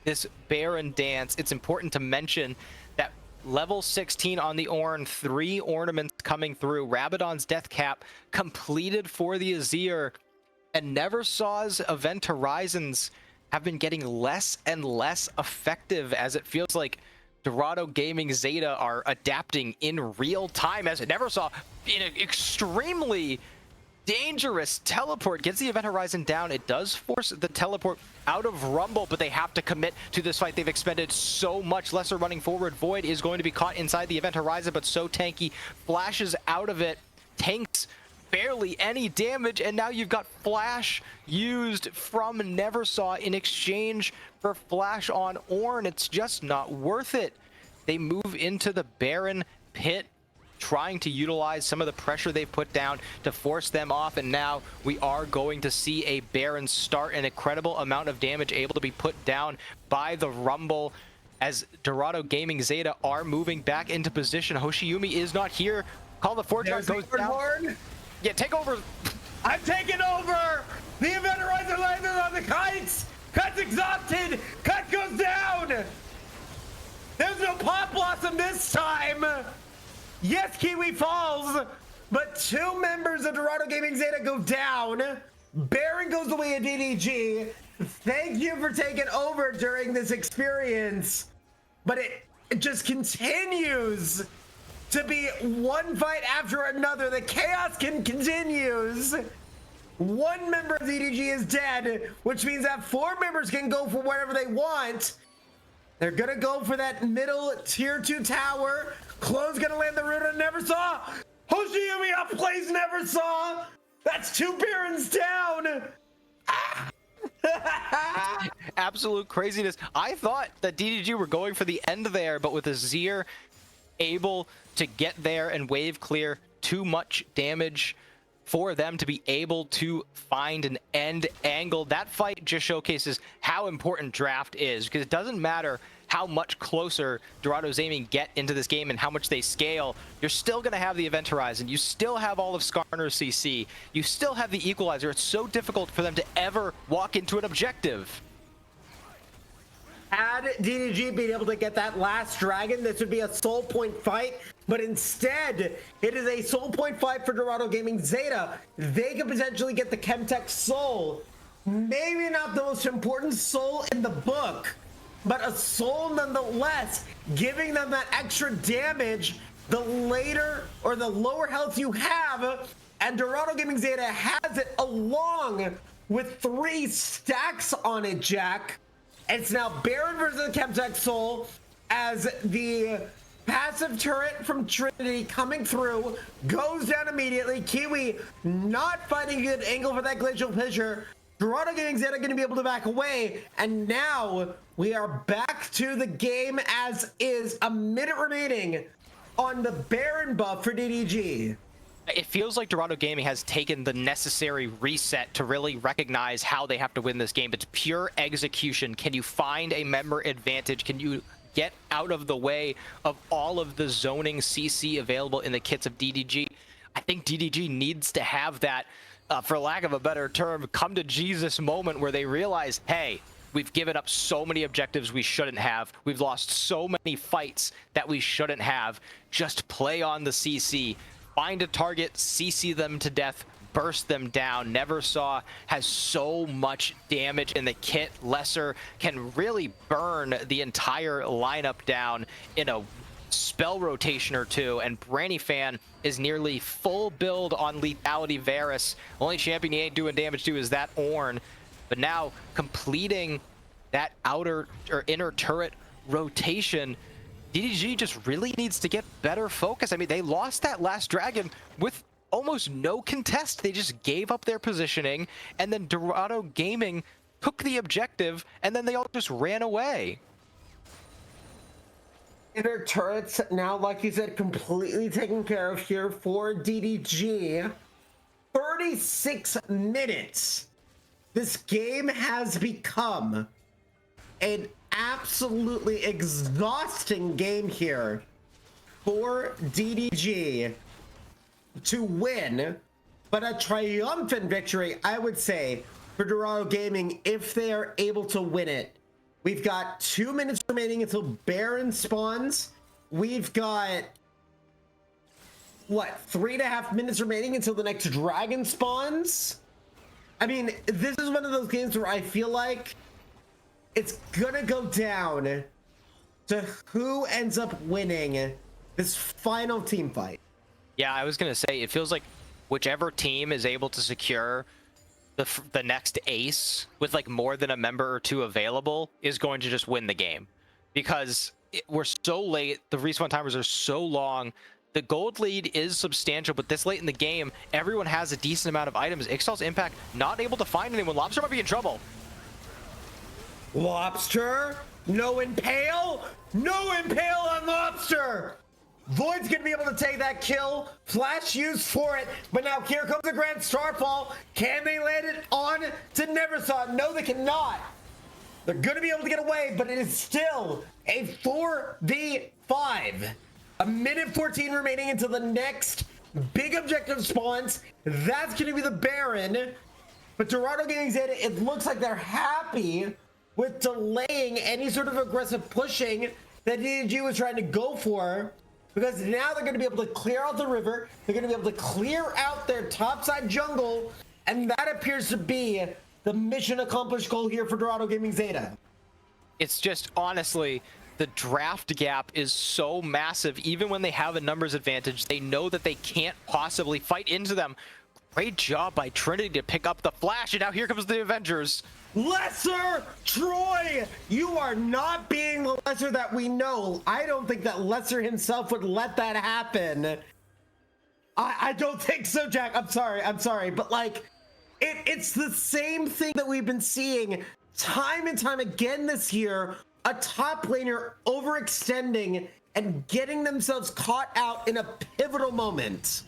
this Baron dance. It's important to mention that level 16 on the Ornn, 3 ornaments coming through. Rabadon's Death Cap completed for the Azir, and Neversaw's Event Horizons have been getting less and less effective, as it feels like Dorado Gaming Zeta are adapting in real time, as Neversaw in an extremely dangerous teleport gets the Event Horizon down. It does force the teleport out of Rumble, but they have to commit to this fight. They've expended so much. Lesser running forward. Void is going to be caught inside the Event Horizon, but so tanky, flashes out of it, tanks barely any damage, and now you've got Flash used from Neversaw in exchange for Flash on Ornn. It's just not worth it. They move into the Baron pit, trying to utilize some of the pressure they've put down to force them off, and now we are going to see a Baron start. An incredible amount of damage able to be put down by the Rumble, as Dorado Gaming Zeta are moving back into position. Hoshiumi is not here. Call the Fortune goes down. Horn. Yeah, take over. I'm taking over. The Event Horizon landed on the kites. Cut's exhausted. Cut goes down. There's no Pop Blossom this time. Yes, Kiwi falls, but 2 members of Dorado Gaming Zeta go down. Baron goes away at DDG. Thank you for taking over during this experience. But it just continues to be one fight after another. The chaos continues. 1 member of DDG is dead, which means that 4 members can go for whatever they want. They're gonna go for that middle tier 2 tower. Clone's gonna land the root on Neversaw. Hoshiumi outplays Neversaw. That's 2 Barons down. Absolute craziness. I thought that DDG were going for the end there, but with Azir able to get there and wave clear, too much damage for them to be able to find an end angle. That fight just showcases how important draft is, because it doesn't matter how much closer Dorado's aiming get into this game and how much they scale. You're still going to have the Event Horizon. You still have all of Skarner's CC. You still have the Equalizer. It's so difficult for them to ever walk into an objective. Had DDG been able to get that last dragon, this would be a soul point fight, but instead it is a soul point fight for Dorado Gaming Zeta. They could potentially get the Chemtech soul. Maybe not the most important soul in the book, but a soul nonetheless, giving them that extra damage the later or the lower health you have, and Dorado Gaming Zeta has it along with 3 stacks on it, Jack. It's now Baron versus the Chemtech Soul as the passive turret from Trinity coming through goes down immediately. Kiwi not finding a good angle for that glacial fissure. Dorado Gaming Zeta going to be able to back away, and now we are back to the game as is. A minute remaining on the Baron buff for DDG. It feels like Dorado Gaming has taken the necessary reset to really recognize how they have to win this game. It's pure execution. Can you find a member advantage? Can you get out of the way of all of the zoning CC available in the kits of DDG? I think DDG needs to have that, for lack of a better term, come to Jesus moment where they realize, hey, we've given up so many objectives we shouldn't have. We've lost so many fights that we shouldn't have. Just play on the CC. Find a target, CC them to death, burst them down. Neversaw has so much damage in the kit. Lesser can really burn the entire lineup down in a spell rotation or two, and Branny Fan is nearly full build on lethality Varus. Only champion he ain't doing damage to is that Ornn, but now completing that outer or inner turret rotation, DDG just really needs to get better focus. I mean, they lost that last dragon with almost no contest. They just gave up their positioning, and then Dorado Gaming took the objective, and then they all just ran away. Inner turrets now, like you said, completely taken care of here for DDG. 36 minutes. This game has become an absolutely exhausting game here for DDG to win, but a triumphant victory, I would say, for Dorado Gaming if they are able to win it. We've got 2 minutes remaining until Baron spawns. We've got, what, 3.5 minutes remaining until the next dragon spawns? I mean, this is one of those games where I feel like it's gonna go down to who ends up winning this final team fight. Yeah, I was gonna say, it feels like whichever team is able to secure the next ace with like more than a member or 2 available is going to just win the game, because we're so late, the respawn timers are so long, the gold lead is substantial, but this late in the game everyone has a decent amount of items. Ixtal's Impact not able to find anyone. Lobster might be in trouble. Lobster, no impale on Lobster. Void's gonna be able to take that kill. Flash used for it, but now here comes the Grand Starfall. Can they land it on to Neversaw? No, they cannot. They're gonna be able to get away, but it is still a 4v5. A minute 14 remaining until the next big objective spawns. That's gonna be the Baron. But Dorado Gaming Zeta, it looks like they're happy with delaying any sort of aggressive pushing that DDG was trying to go for, because now they're going to be able to clear out the river, they're going to be able to clear out their topside jungle, and that appears to be the mission accomplished goal here for Dorado Gaming Zeta. It's just, honestly, the draft gap is so massive. Even when they have a numbers advantage, they know that they can't possibly fight into them. Great job by Trinity to pick up the flash, and now here comes the Avengers. Lesser Troy, you are not being the Lesser that we know. I don't think that Lesser himself would let that happen. I don't think so, Jack. I'm sorry, but like, it's the same thing that we've been seeing time and time again this year. A top laner overextending and getting themselves caught out in a pivotal moment.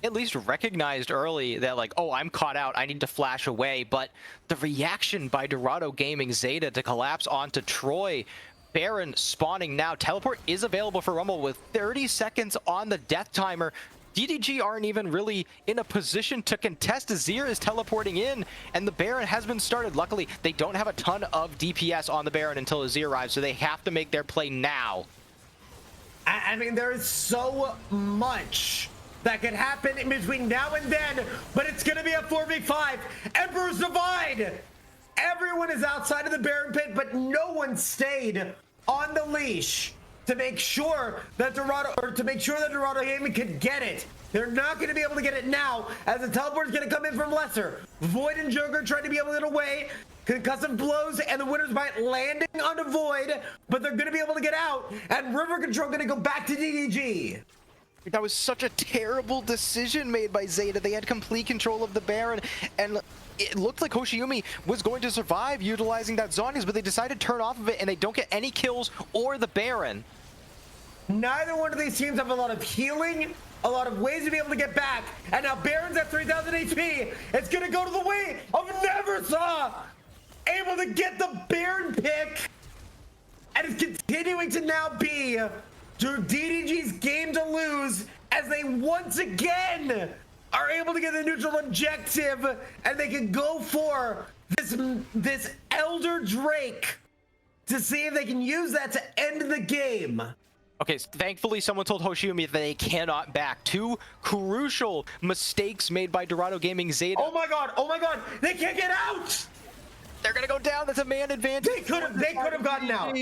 At least recognized early that, like, oh, I'm caught out, I need to flash away. But the reaction by Dorado Gaming Zeta to collapse onto Troy, Baron spawning now. Teleport is available for Rumble with 30 seconds on the death timer. DDG aren't even really in a position to contest. Azir is teleporting in, and the Baron has been started. Luckily, they don't have a ton of DPS on the Baron until Azir arrives, so they have to make their play now. I mean, there is so much that could happen in between now and then, but it's gonna be a 4v5. Emperor's Divide! Everyone is outside of the Baron pit, but no one stayed on the leash to make sure that Dorado Gaming could get it. They're not going to be able to get it now, as the teleport is going to come in from Lesser. Void and Joker trying to be able to get away. Concussive blows, and the winners might landing onto Void, but they're going to be able to get out. And River Control going to go back to DDG. That was such a terrible decision made by Zeta. They had complete control of the Baron, and it looked like Hoshiumi was going to survive utilizing that Zonies, but they decided to turn off of it, and they don't get any kills or the Baron. Neither one of these teams have a lot of healing, a lot of ways to be able to get back, and now Baron's at 3,000 HP. It's going to go to the way of Neversaw, able to get the Baron pick, and it's continuing to now be DDG's game to lose, as they once again are able to get the neutral objective, and they can go for this Elder Drake to see if they can use that to end the game. Okay, so thankfully someone told Hoshiumi that they cannot back. Two crucial mistakes made by Dorado Gaming Zeta. Oh my god, they can't get out! They're gonna go down, that's a man advantage. They could have gotten out.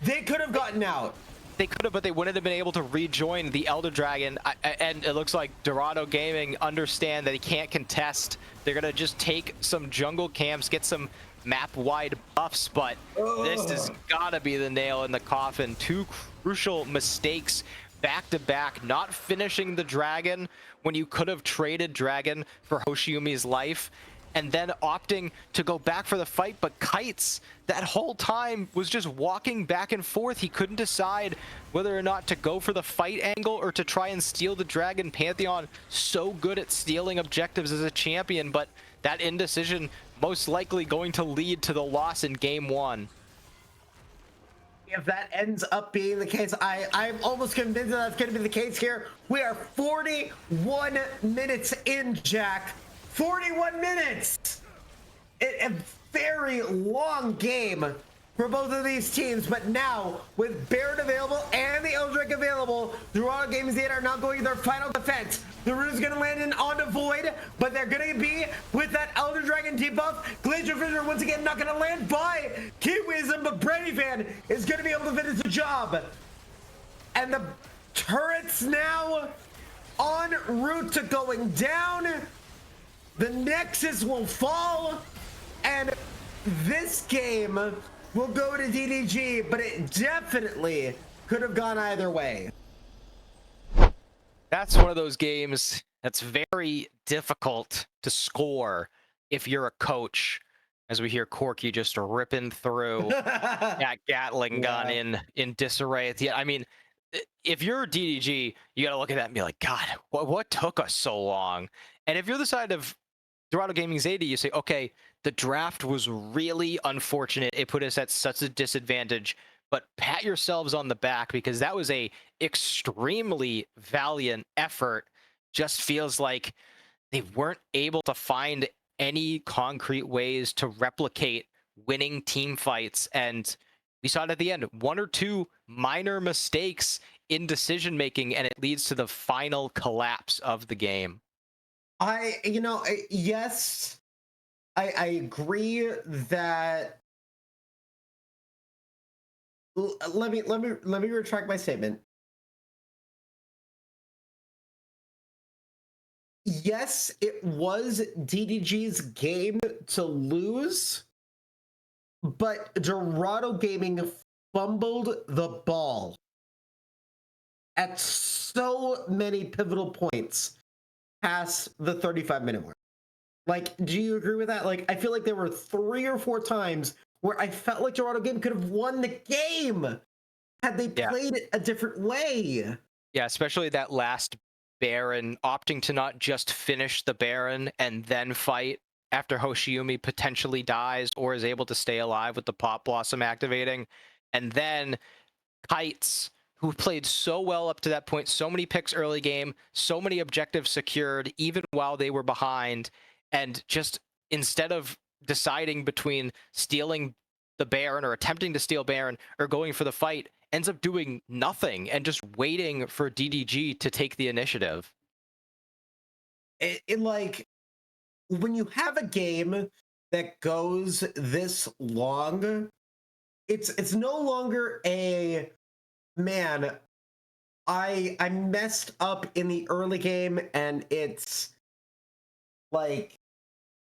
They could have gotten out. They could have, but they wouldn't have been able to rejoin the Elder Dragon. And it looks like Dorado Gaming understand that he can't contest. They're gonna just take some jungle camps, get some map-wide buffs, but this has gotta be the nail in the coffin. Two crucial mistakes back-to-back, not finishing the Dragon when you could have traded Dragon for Hoshiumi's life, and then opting to go back for the fight. But Kites, that whole time, was just walking back and forth. He couldn't decide whether or not to go for the fight angle or to try and steal the Dragon. Pantheon, so good at stealing objectives as a champion, but that indecision most likely going to lead to the loss in game one. If that ends up being the case, I'm almost convinced that that's going to be the case here. We are 41 minutes in, Jack. 41 minutes! A very long game for both of these teams, but now with Baron available and the Eldrick available, Dorado Gaming Zeta are now going to their final defense. The Root's going to land in onto Void, but they're going to be with that Elder Dragon debuff. Glacier Fissure once again not going to land by Kiwism, but Brady Fan is going to be able to finish the job. And the turrets now en route to going down. The Nexus will fall, and this game will go to DDG, but it definitely could have gone either way. That's one of those games that's very difficult to score if you're a coach, as we hear Corky just ripping through that Gatling gun in disarray. I mean, if you're DDG, you got to look at that and be like, God, what took us so long? And if you're the side of Dorado Gaming Zeta, you say, okay, the draft was really unfortunate. It put us at such a disadvantage, but pat yourselves on the back because that was a extremely valiant effort. Just feels like they weren't able to find any concrete ways to replicate winning team fights. And we saw it at the end, one or two minor mistakes in decision making, and it leads to the final collapse of the game. Yes, I agree that. Let me retract my statement. Yes, it was DDG's game to lose, but Dorado Gaming fumbled the ball at so many pivotal points past the 35-minute mark. Like, do you agree with that? Like, I feel like there were 3 or 4 times where I felt like Dorado Game could have won the game had they played it a different way. Yeah, especially that last Baron, opting to not just finish the Baron and then fight after Hoshiumi potentially dies or is able to stay alive with the Pop Blossom activating. And then Kites, who played so well up to that point, so many picks early game, so many objectives secured, even while they were behind, and just instead of deciding between stealing the Baron or attempting to steal Baron or going for the fight, ends up doing nothing and just waiting for DDG to take the initiative. Like, when you have a game that goes this long, it's no longer a Man, I messed up in the early game, and it's like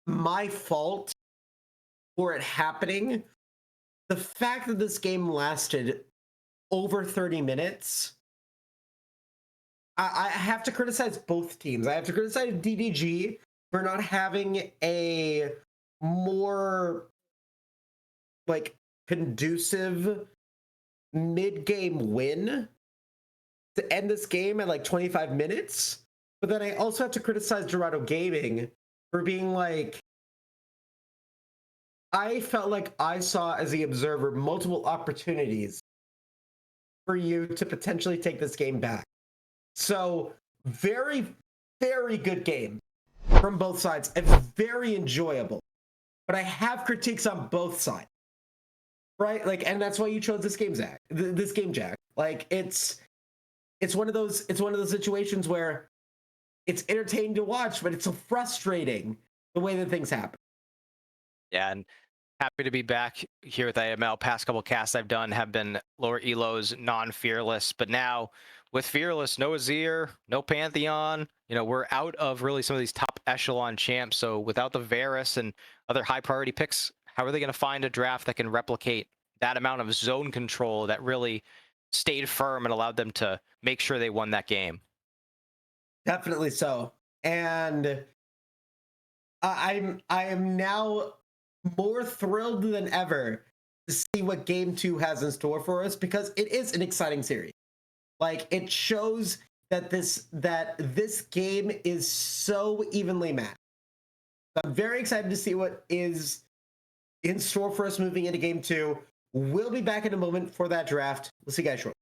my fault for it happening. The fact that this game lasted over 30 minutes, I have to criticize both teams. I have to criticize DDG for not having a more like conducive mid-game win to end this game at like 25 minutes. But then I also have to criticize Dorado Gaming for being like, I felt like I saw as the observer multiple opportunities for you to potentially take this game back. So very, very good game from both sides and very enjoyable. But I have critiques on both sides. Right? Like, and that's why you chose this game, Zach. This game, Jack. Like, it's one of those situations where it's entertaining to watch, but it's so frustrating the way that things happen. Yeah, and happy to be back here with AML. Past couple casts I've done have been lower elos, non-fearless, but now with fearless, no Azir, no Pantheon. You know, we're out of really some of these top echelon champs. So without the Varus and other high priority picks, how are they going to find a draft that can replicate that amount of zone control that really stayed firm and allowed them to make sure they won that game? Definitely so. And I am now more thrilled than ever to see what game 2 has in store for us, because it is an exciting series. Like, it shows that this game is so evenly matched. I'm very excited to see what is in store for us moving into game 2. We'll be back in a moment for that draft. We'll see you guys shortly.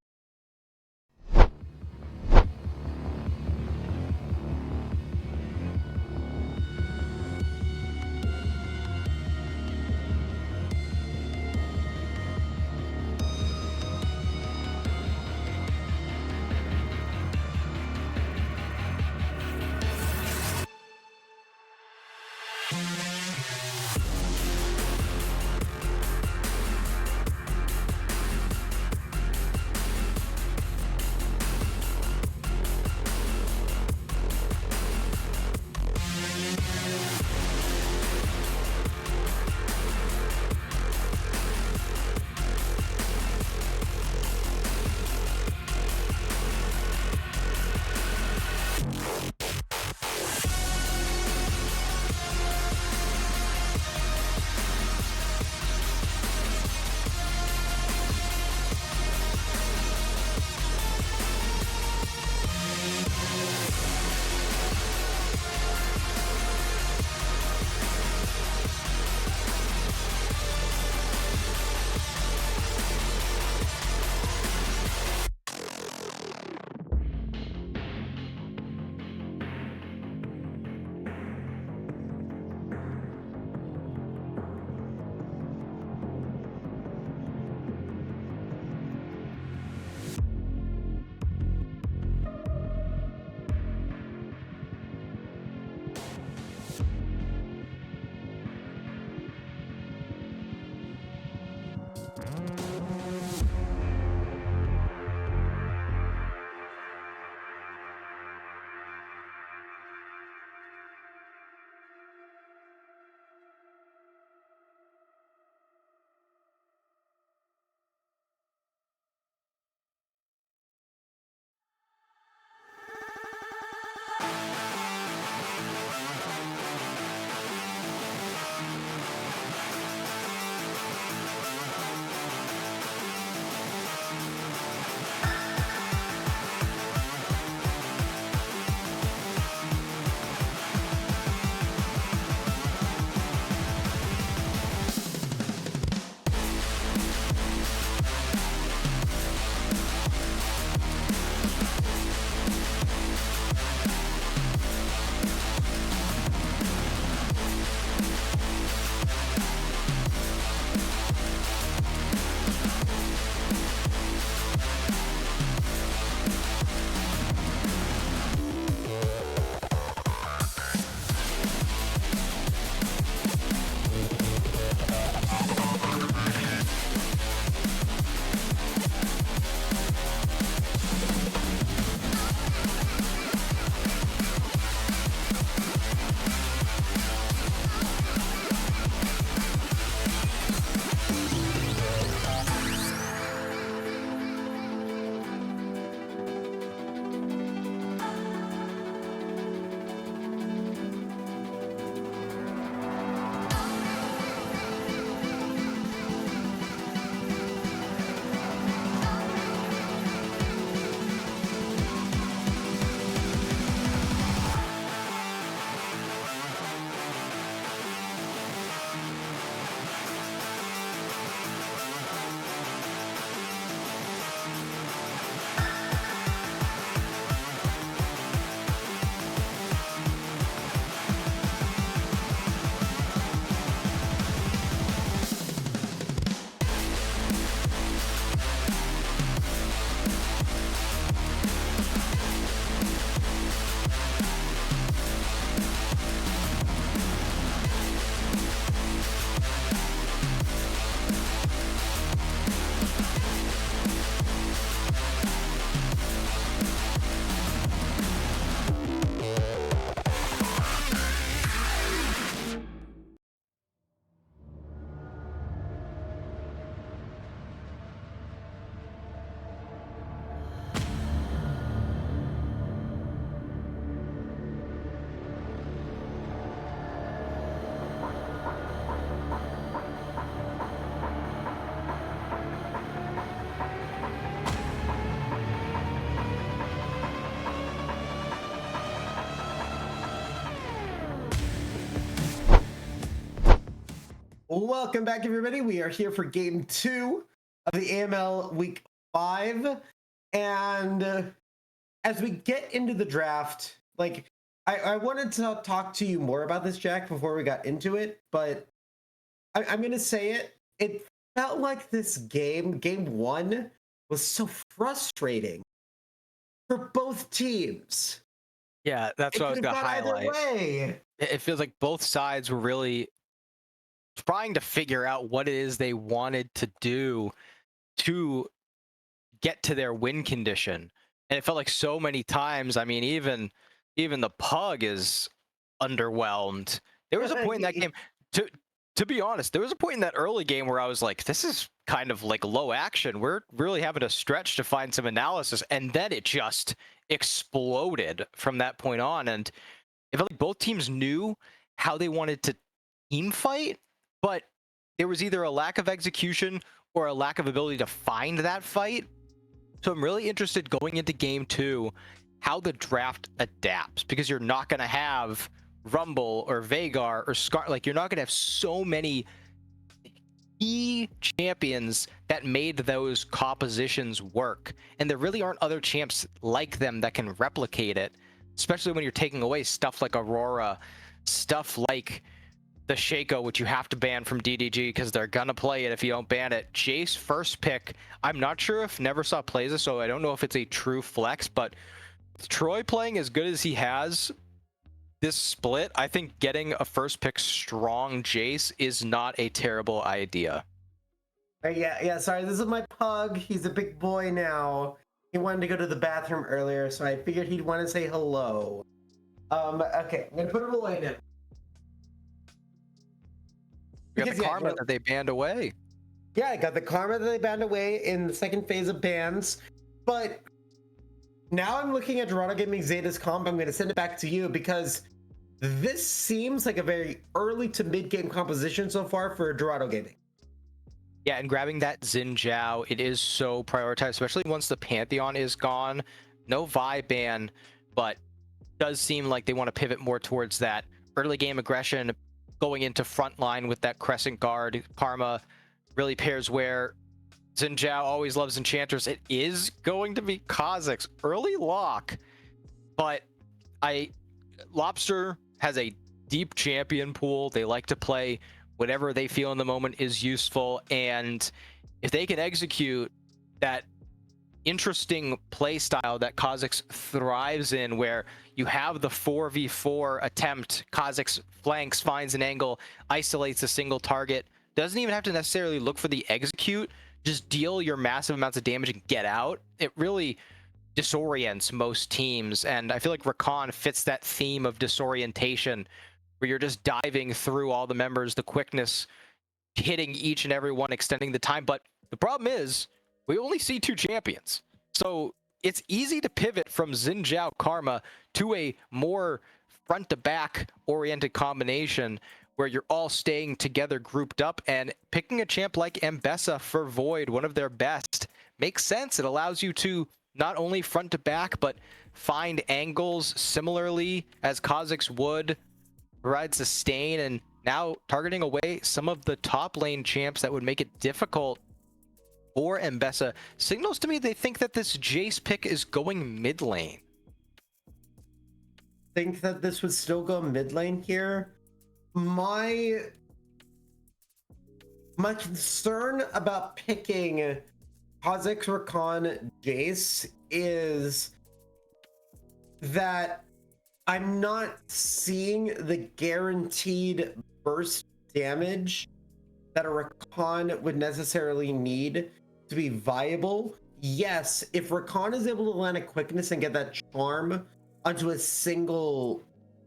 Welcome back, everybody. We are here for game 2 of the AML Week 5. And as we get into the draft, I wanted to talk to you more about this, Jack, before we got into it. But I'm going to say it. It felt like this game 1, was so frustrating for both teams. Yeah, that's what I was going to highlight. Way. It feels like both sides were really trying to figure out what it is they wanted to do to get to their win condition. And it felt like so many times, I mean, even the pug is underwhelmed. There was a point in that game, to be honest, there was a point in that early game where I was like, this is kind of like low action. We're really having to stretch to find some analysis. And then it just exploded from that point on. And it felt like both teams knew how they wanted to team fight, but there was either a lack of execution or a lack of ability to find that fight. So I'm really interested going into game 2, how the draft adapts, because you're not going to have Rumble or Veigar or Scar. Like, you're not going to have so many key champions that made those compositions work. And there really aren't other champs like them that can replicate it, especially when you're taking away stuff like Aurora, stuff like the Shaco, which you have to ban from DDG because they're gonna play it if you don't ban it. Jace first pick, I'm not sure if Neversaw plays it, so I don't know if it's a true flex, but with Troy playing as good as he has this split, I think getting a first pick strong Jace is not a terrible idea. Yeah, sorry, this is my pug. He's a big boy now. He wanted to go to the bathroom earlier, so I figured he'd want to say hello. Okay, I'm gonna put him away now. You got the karma that they banned away. Yeah, I got the karma that they banned away in the second phase of bans. But now I'm looking at Dorado Gaming Zeta's comp. I'm going to send it back to you because this seems like a very early to mid-game composition so far for Dorado Gaming. Yeah, and grabbing that Xin Zhao, it is so prioritized, especially once the Pantheon is gone. No Vi ban, but does seem like they want to pivot more towards that early game aggression, going into front line with that Crescent Guard. Karma really pairs where Xin Zhao always loves Enchanters. It is going to be Kha'Zix's early lock, but Lobster has a deep champion pool. They like to play whatever they feel in the moment is useful, and if they can execute that interesting play style that Kha'Zix thrives in, where you have the 4v4 attempt, Kha'Zix flanks, finds an angle, isolates a single target, doesn't even have to necessarily look for the execute, just deal your massive amounts of damage and get out. It really disorients most teams, and I feel like Rakan fits that theme of disorientation, where you're just diving through all the members, the quickness, hitting each and every one, extending the time. But the problem is, we only see 2 champions. So it's easy to pivot from Xin Zhao Karma to a more front-to-back oriented combination where you're all staying together, grouped up, and picking a champ like Mbessa for Void, one of their best, makes sense. It allows you to not only front-to-back, but find angles similarly as Kha'Zix would, provide sustain, and now targeting away some of the top lane champs that would make it difficult for Mbessa. Signals to me they think that this Jace pick is going mid lane. Think that this would still go mid lane here? My concern about picking Kha'Zix, Rakan, Jace is that I'm not seeing the guaranteed burst damage that a Rakan would necessarily need to be viable. Yes, if Rakan is able to land a quickness and get that charm onto a single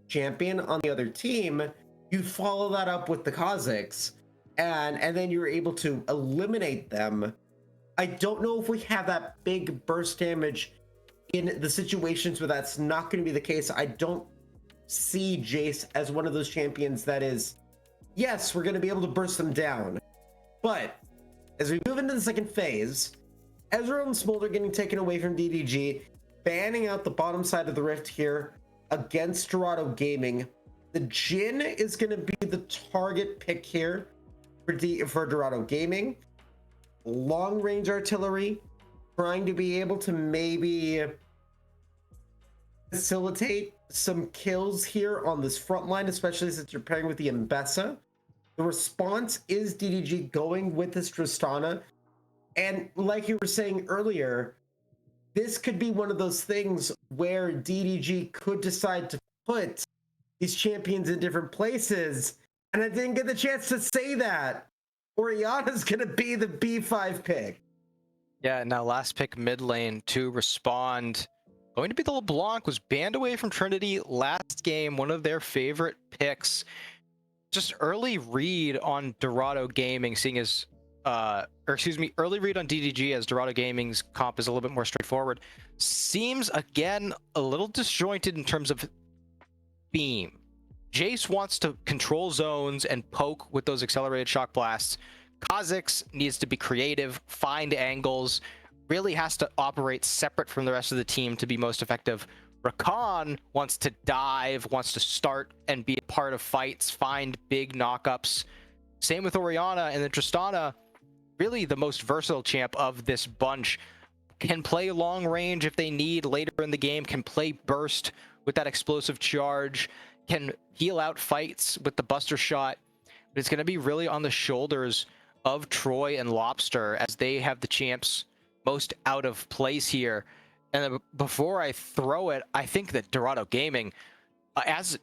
champion on the other team, you follow that up with the Kha'Zix, and then you're able to eliminate them. I don't know if we have that big burst damage in the situations where that's not going to be the case. I don't see Jace as one of those champions that is, yes, we're going to be able to burst them down. But as we move into the second phase, Ezreal and Smolder getting taken away from DDG, banning out the bottom side of the rift here against Dorado Gaming. The Jhin is going to be the target pick here for for Dorado Gaming. Long range artillery, trying to be able to maybe facilitate some kills here on this front line, especially since you're pairing with the Mbessa. The response is DDG going with this Tristana. And like you were saying earlier, this could be one of those things where DDG could decide to put these champions in different places. And I didn't get the chance to say that. Orianna's going to be the B5 pick. Yeah, now last pick mid lane to respond. Going to be the LeBlanc, was banned away from Trinity last game, one of their favorite picks. Just early read on Dorado Gaming, seeing as, early read on DDG as Dorado Gaming's comp is a little bit more straightforward. Seems, again, a little disjointed in terms of theme. Jace wants to control zones and poke with those accelerated shock blasts. Kha'Zix needs to be creative, find angles, really has to operate separate from the rest of the team to be most effective. Rakan wants to dive, wants to start and be a part of fights, find big knockups. Same with Orianna, and then Tristana, really the most versatile champ of this bunch. Can play long range if they need later in the game, can play burst with that explosive charge, can heal out fights with the buster shot. But it's going to be really on the shoulders of Troy and Lobster as they have the champs most out of place here. And before I throw it, I think that Dorado Gaming, as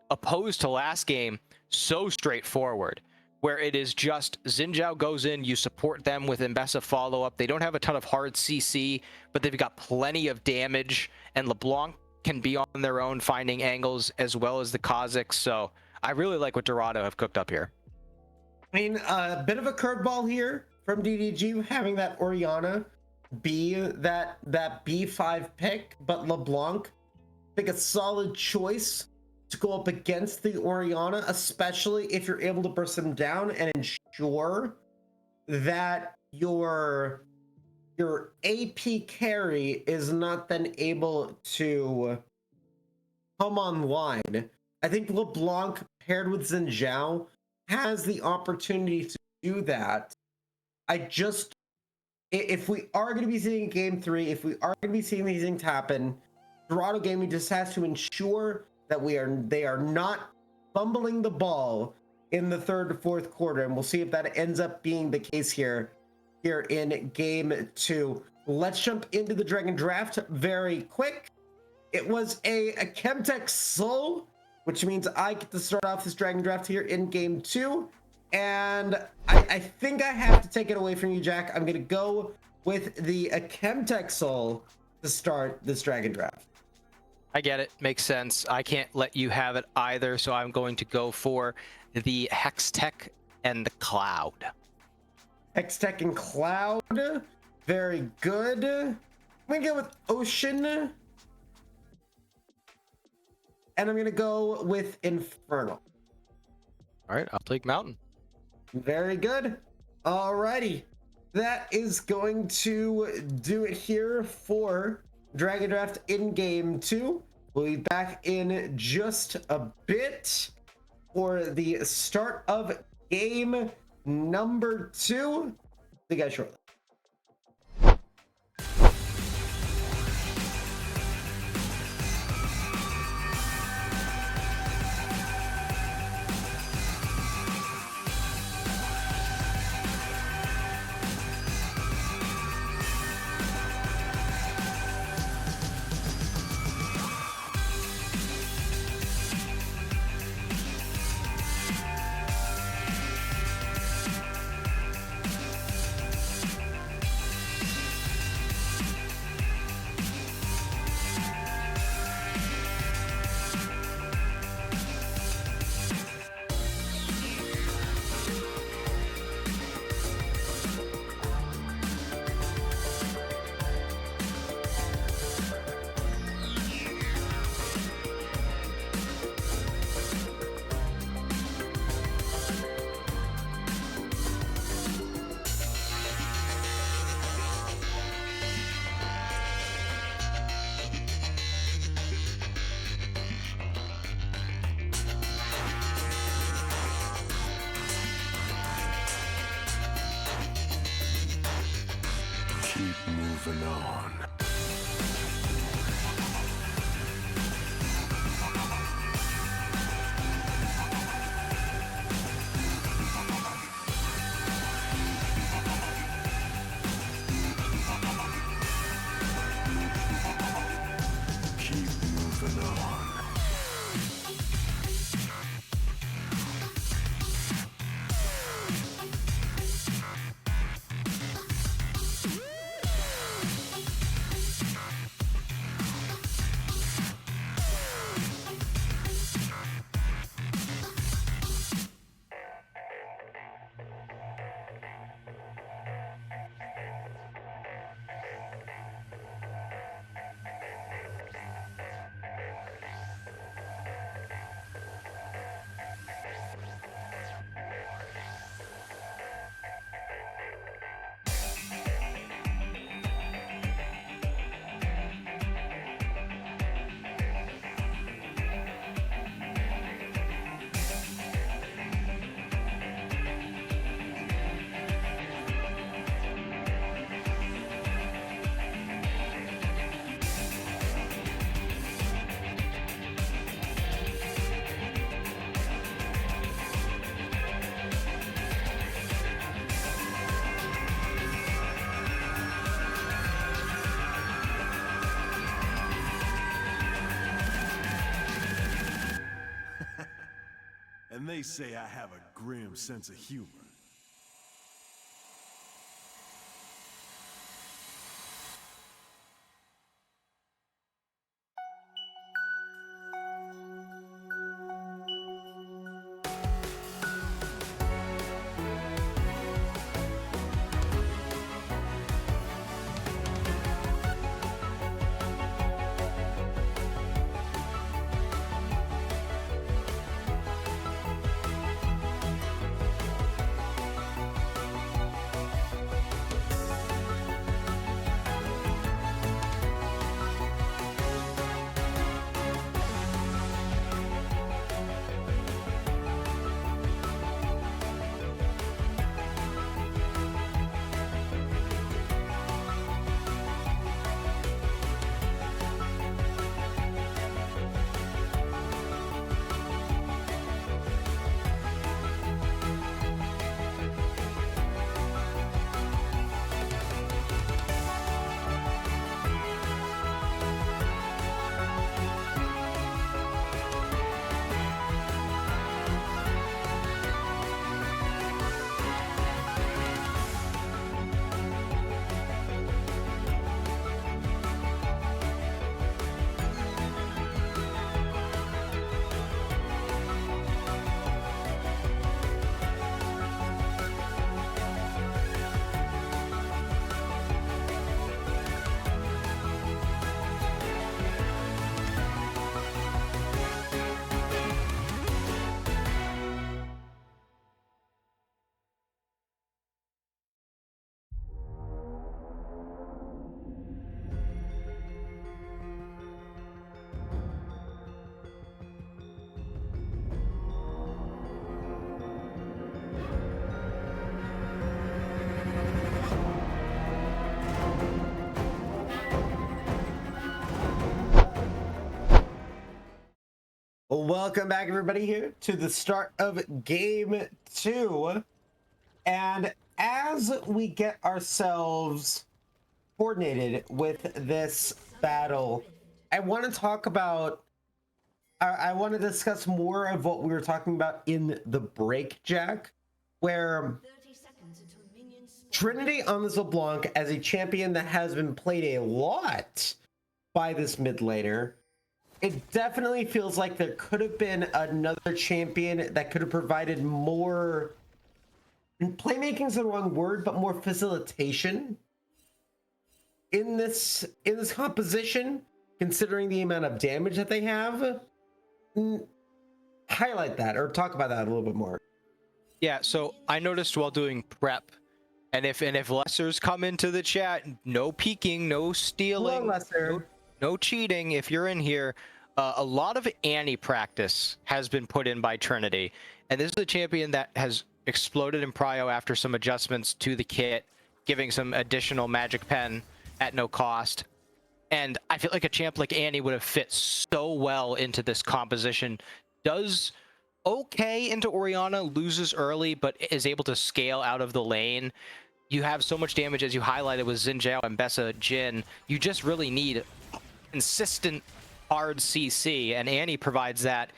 opposed to last game, so straightforward, where it is just Xin Zhao goes in, you support them with Mbessa follow-up. They don't have a ton of hard CC, but they've got plenty of damage, and LeBlanc can be on their own finding angles as well as the Kha'Zix. So I really like what Dorado have cooked up here. I mean, a bit of a curveball here from DDG, having that Orianna be that B5 pick, but LeBlanc, I think a solid choice to go up against the Orianna, especially if you're able to burst them down and ensure that your AP carry is not then able to come online. I think LeBlanc paired with Xin Zhao has the opportunity to do that. If we are going to be seeing game 3, if we are going to be seeing these things happen, Dorado Gaming just has to ensure that they are not fumbling the ball in the third to fourth quarter, and we'll see if that ends up being the case here in game 2. Let's jump into the Dragon Draft very quick. It was a Chemtech Soul, which means I get to start off this Dragon Draft here in game 2. And I think I have to take it away from you, Jack. I'm going to go with the Chemtech Soul to start this Dragon Draft. I get it. Makes sense. I can't let you have it either, so I'm going to go for the Hextech and the Cloud. Hextech and Cloud. Very good. I'm going to go with Ocean. And I'm going to go with Infernal. All right, I'll take Mountain. Very good. Alrighty. That is going to do it here for Dragon Draft in game 2. We'll be back in just a bit for the start of game number 2. See you guys shortly. Keep moving on. Keep moving on. And they say I have a grim sense of humor. Welcome back, everybody, here to the start of game 2. And as we get ourselves coordinated with this battle, I want to talk about, I want to discuss more of what we were talking about in the break, Jack, where Trinity on this LeBlanc as a champion that has been played a lot by this mid laner. It definitely feels like there could have been another champion that could have provided more, playmaking is the wrong word, but more facilitation in this composition, considering the amount of damage that they have. Highlight that or talk about that a little bit more. Yeah, so I noticed while doing prep, and if lessers come into the chat, no peeking, no stealing, Hello, Lesser. no cheating. If you're in here, a lot of Annie practice has been put in by Trinity, and this is a champion that has exploded in prio after some adjustments to the kit giving some additional magic pen at no cost. And I feel like a champ like Annie would have fit so well into this composition. Does okay into Orianna, loses early, but is able to scale out of the lane. You have so much damage, as you highlighted with Xin Zhao and Bessa Jin. You just really need consistent hard CC, and Annie provides that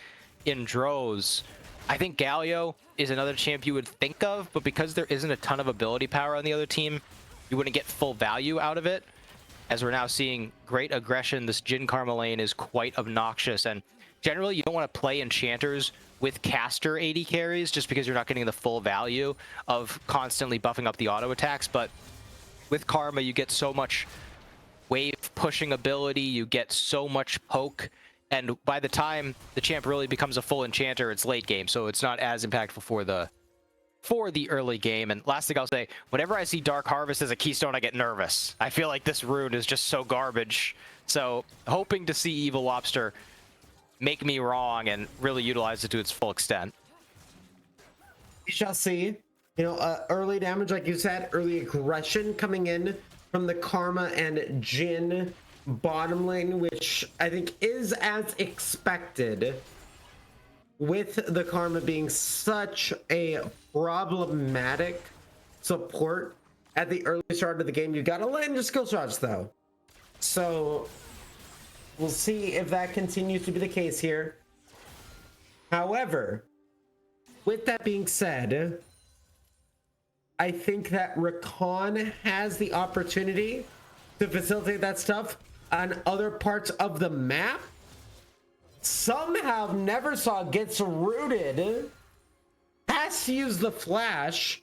in droves. I think Galio is another champ you would think of, but because there isn't a ton of ability power on the other team, you wouldn't get full value out of it. As we're now seeing great aggression, this Jin Karma lane is quite obnoxious, and generally you don't want to play enchanters with caster AD carries just because you're not getting the full value of constantly buffing up the auto attacks. But with Karma, you get so much wave pushing ability, you get so much poke, and by the time the champ really becomes a full enchanter, it's late game, so it's not as impactful for the early game. And last thing I'll say, whenever I see Dark Harvest as a keystone, I get nervous. I feel like this rune is just so garbage. So hoping to see Evil Lobster make me wrong and really utilize it to its full extent. We shall see. You know, early damage, like you said, early aggression coming in from the Karma and Jin bottom lane, which I think is as expected, with the Karma being such a problematic support at the early start of the game. You gotta land your skill shots though, so we'll see if that continues to be the case here. However, with that being said, I think that Rakan has the opportunity to facilitate that stuff on other parts of the map. Somehow Never Saw gets rooted, has to use the flash,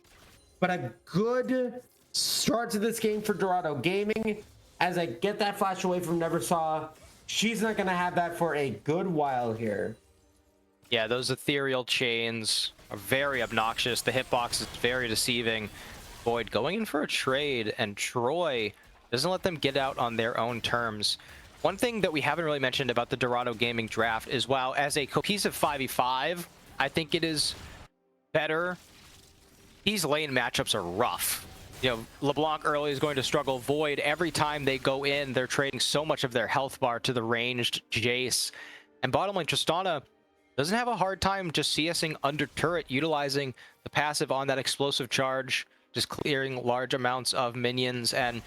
but a good start to this game for Dorado Gaming. As I get that flash away from Never Saw, she's not going to have that for a good while here. Yeah, those ethereal chains are very obnoxious. The hitbox is very deceiving. Void going in for a trade, and Troy doesn't let them get out on their own terms. One thing that we haven't really mentioned about the Dorado Gaming draft is, while as a cohesive 5v5, I think it is better, these lane matchups are rough. You know, LeBlanc early is going to struggle. Void, every time they go in, they're trading so much of their health bar to the ranged Jace. And bottom lane, Tristana doesn't have a hard time just CSing under turret, utilizing the passive on that explosive charge, just clearing large amounts of minions. And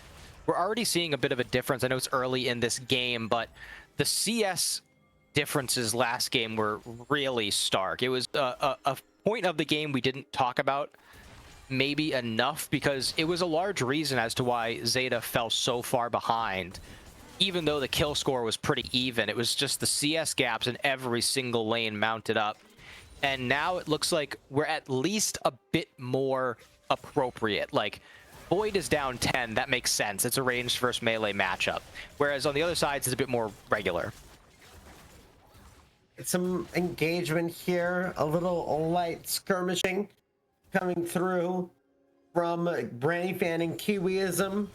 we're already seeing a bit of a difference. I know it's early in this game, but the CS differences last game were really stark. It was a point of the game we didn't talk about maybe enough, because it was a large reason as to why Zeta fell so far behind. Even though the kill score was pretty even, it was just the CS gaps in every single lane mounted up. And now it looks like we're at least a bit more appropriate. Like, Void is down 10, that makes sense. It's a ranged versus melee matchup. Whereas on the other sides, it's a bit more regular. Some engagement here, a little light skirmishing coming through from Brandy Fan and Kiwiism.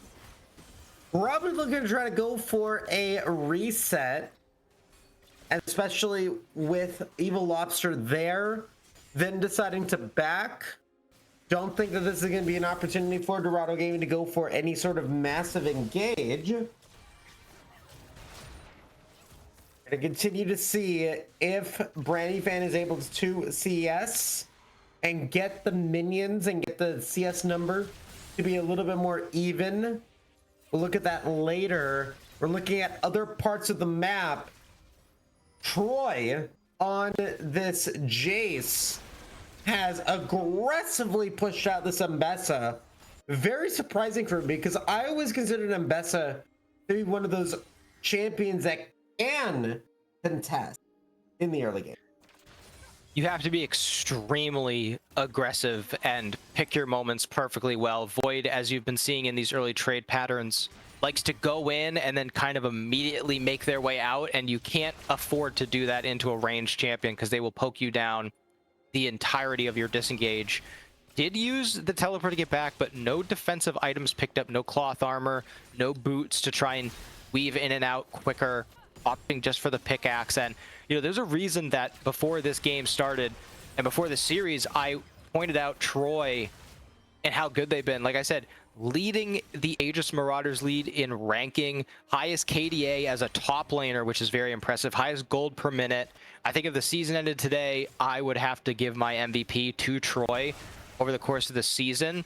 Probably looking to try to go for a reset, especially with Evil Lobster there, then deciding to back. Don't think that this is going to be an opportunity for Dorado Gaming to go for any sort of massive engage. To continue to see if Brandy Fan is able to CS and get the minions and get the CS number to be a little bit more even. We'll look at that later. We're looking at other parts of the map. Troy on this Jace has aggressively pushed out this Mbessa. Very surprising for me, because I always considered Mbessa to be one of those champions that can contest in the early game. You have to be extremely aggressive and pick your moments perfectly well. Void, as you've been seeing in these early trade patterns, likes to go in and then kind of immediately make their way out, and you can't afford to do that into a ranged champion because they will poke you down the entirety of your disengage. Did use the teleport to get back, but no defensive items picked up, no cloth armor, no boots to try and weave in and out quicker, opting just for the pickaxe. And you know, there's a reason that before this game started and before the series, I pointed out Troy and how good they've been. Like I said, leading the Aegis Marauders lead in ranking, highest KDA as a top laner, which is very impressive, highest gold per minute. I think if the season ended today, I would have to give my MVP to Troy over the course of the season.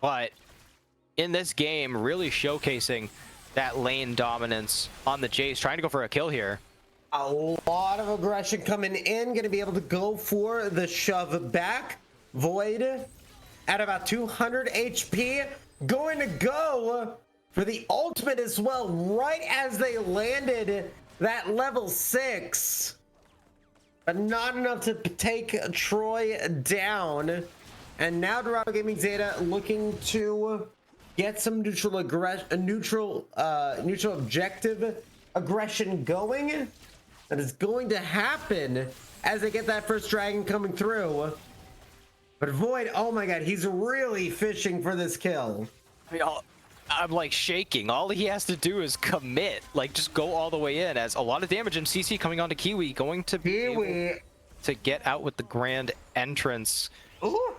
But in this game, really showcasing that lane dominance on the Jace, trying to go for a kill here. A lot of aggression coming in, going to be able to go for the shove back. Void at about 200 HP, going to go for the ultimate as well, right as they landed that level 6. But not enough to take Troy down. And now Dorado Gaming Zeta looking to get some neutral objective aggression going. That is going to happen as they get that first dragon coming through. But Void, oh my god, he's really fishing for this kill. I mean, I'm like shaking. All he has to do is commit, like just go all the way in, as a lot of damage in CC coming onto Kiwi, going to be able to get out with the grand entrance. Ooh.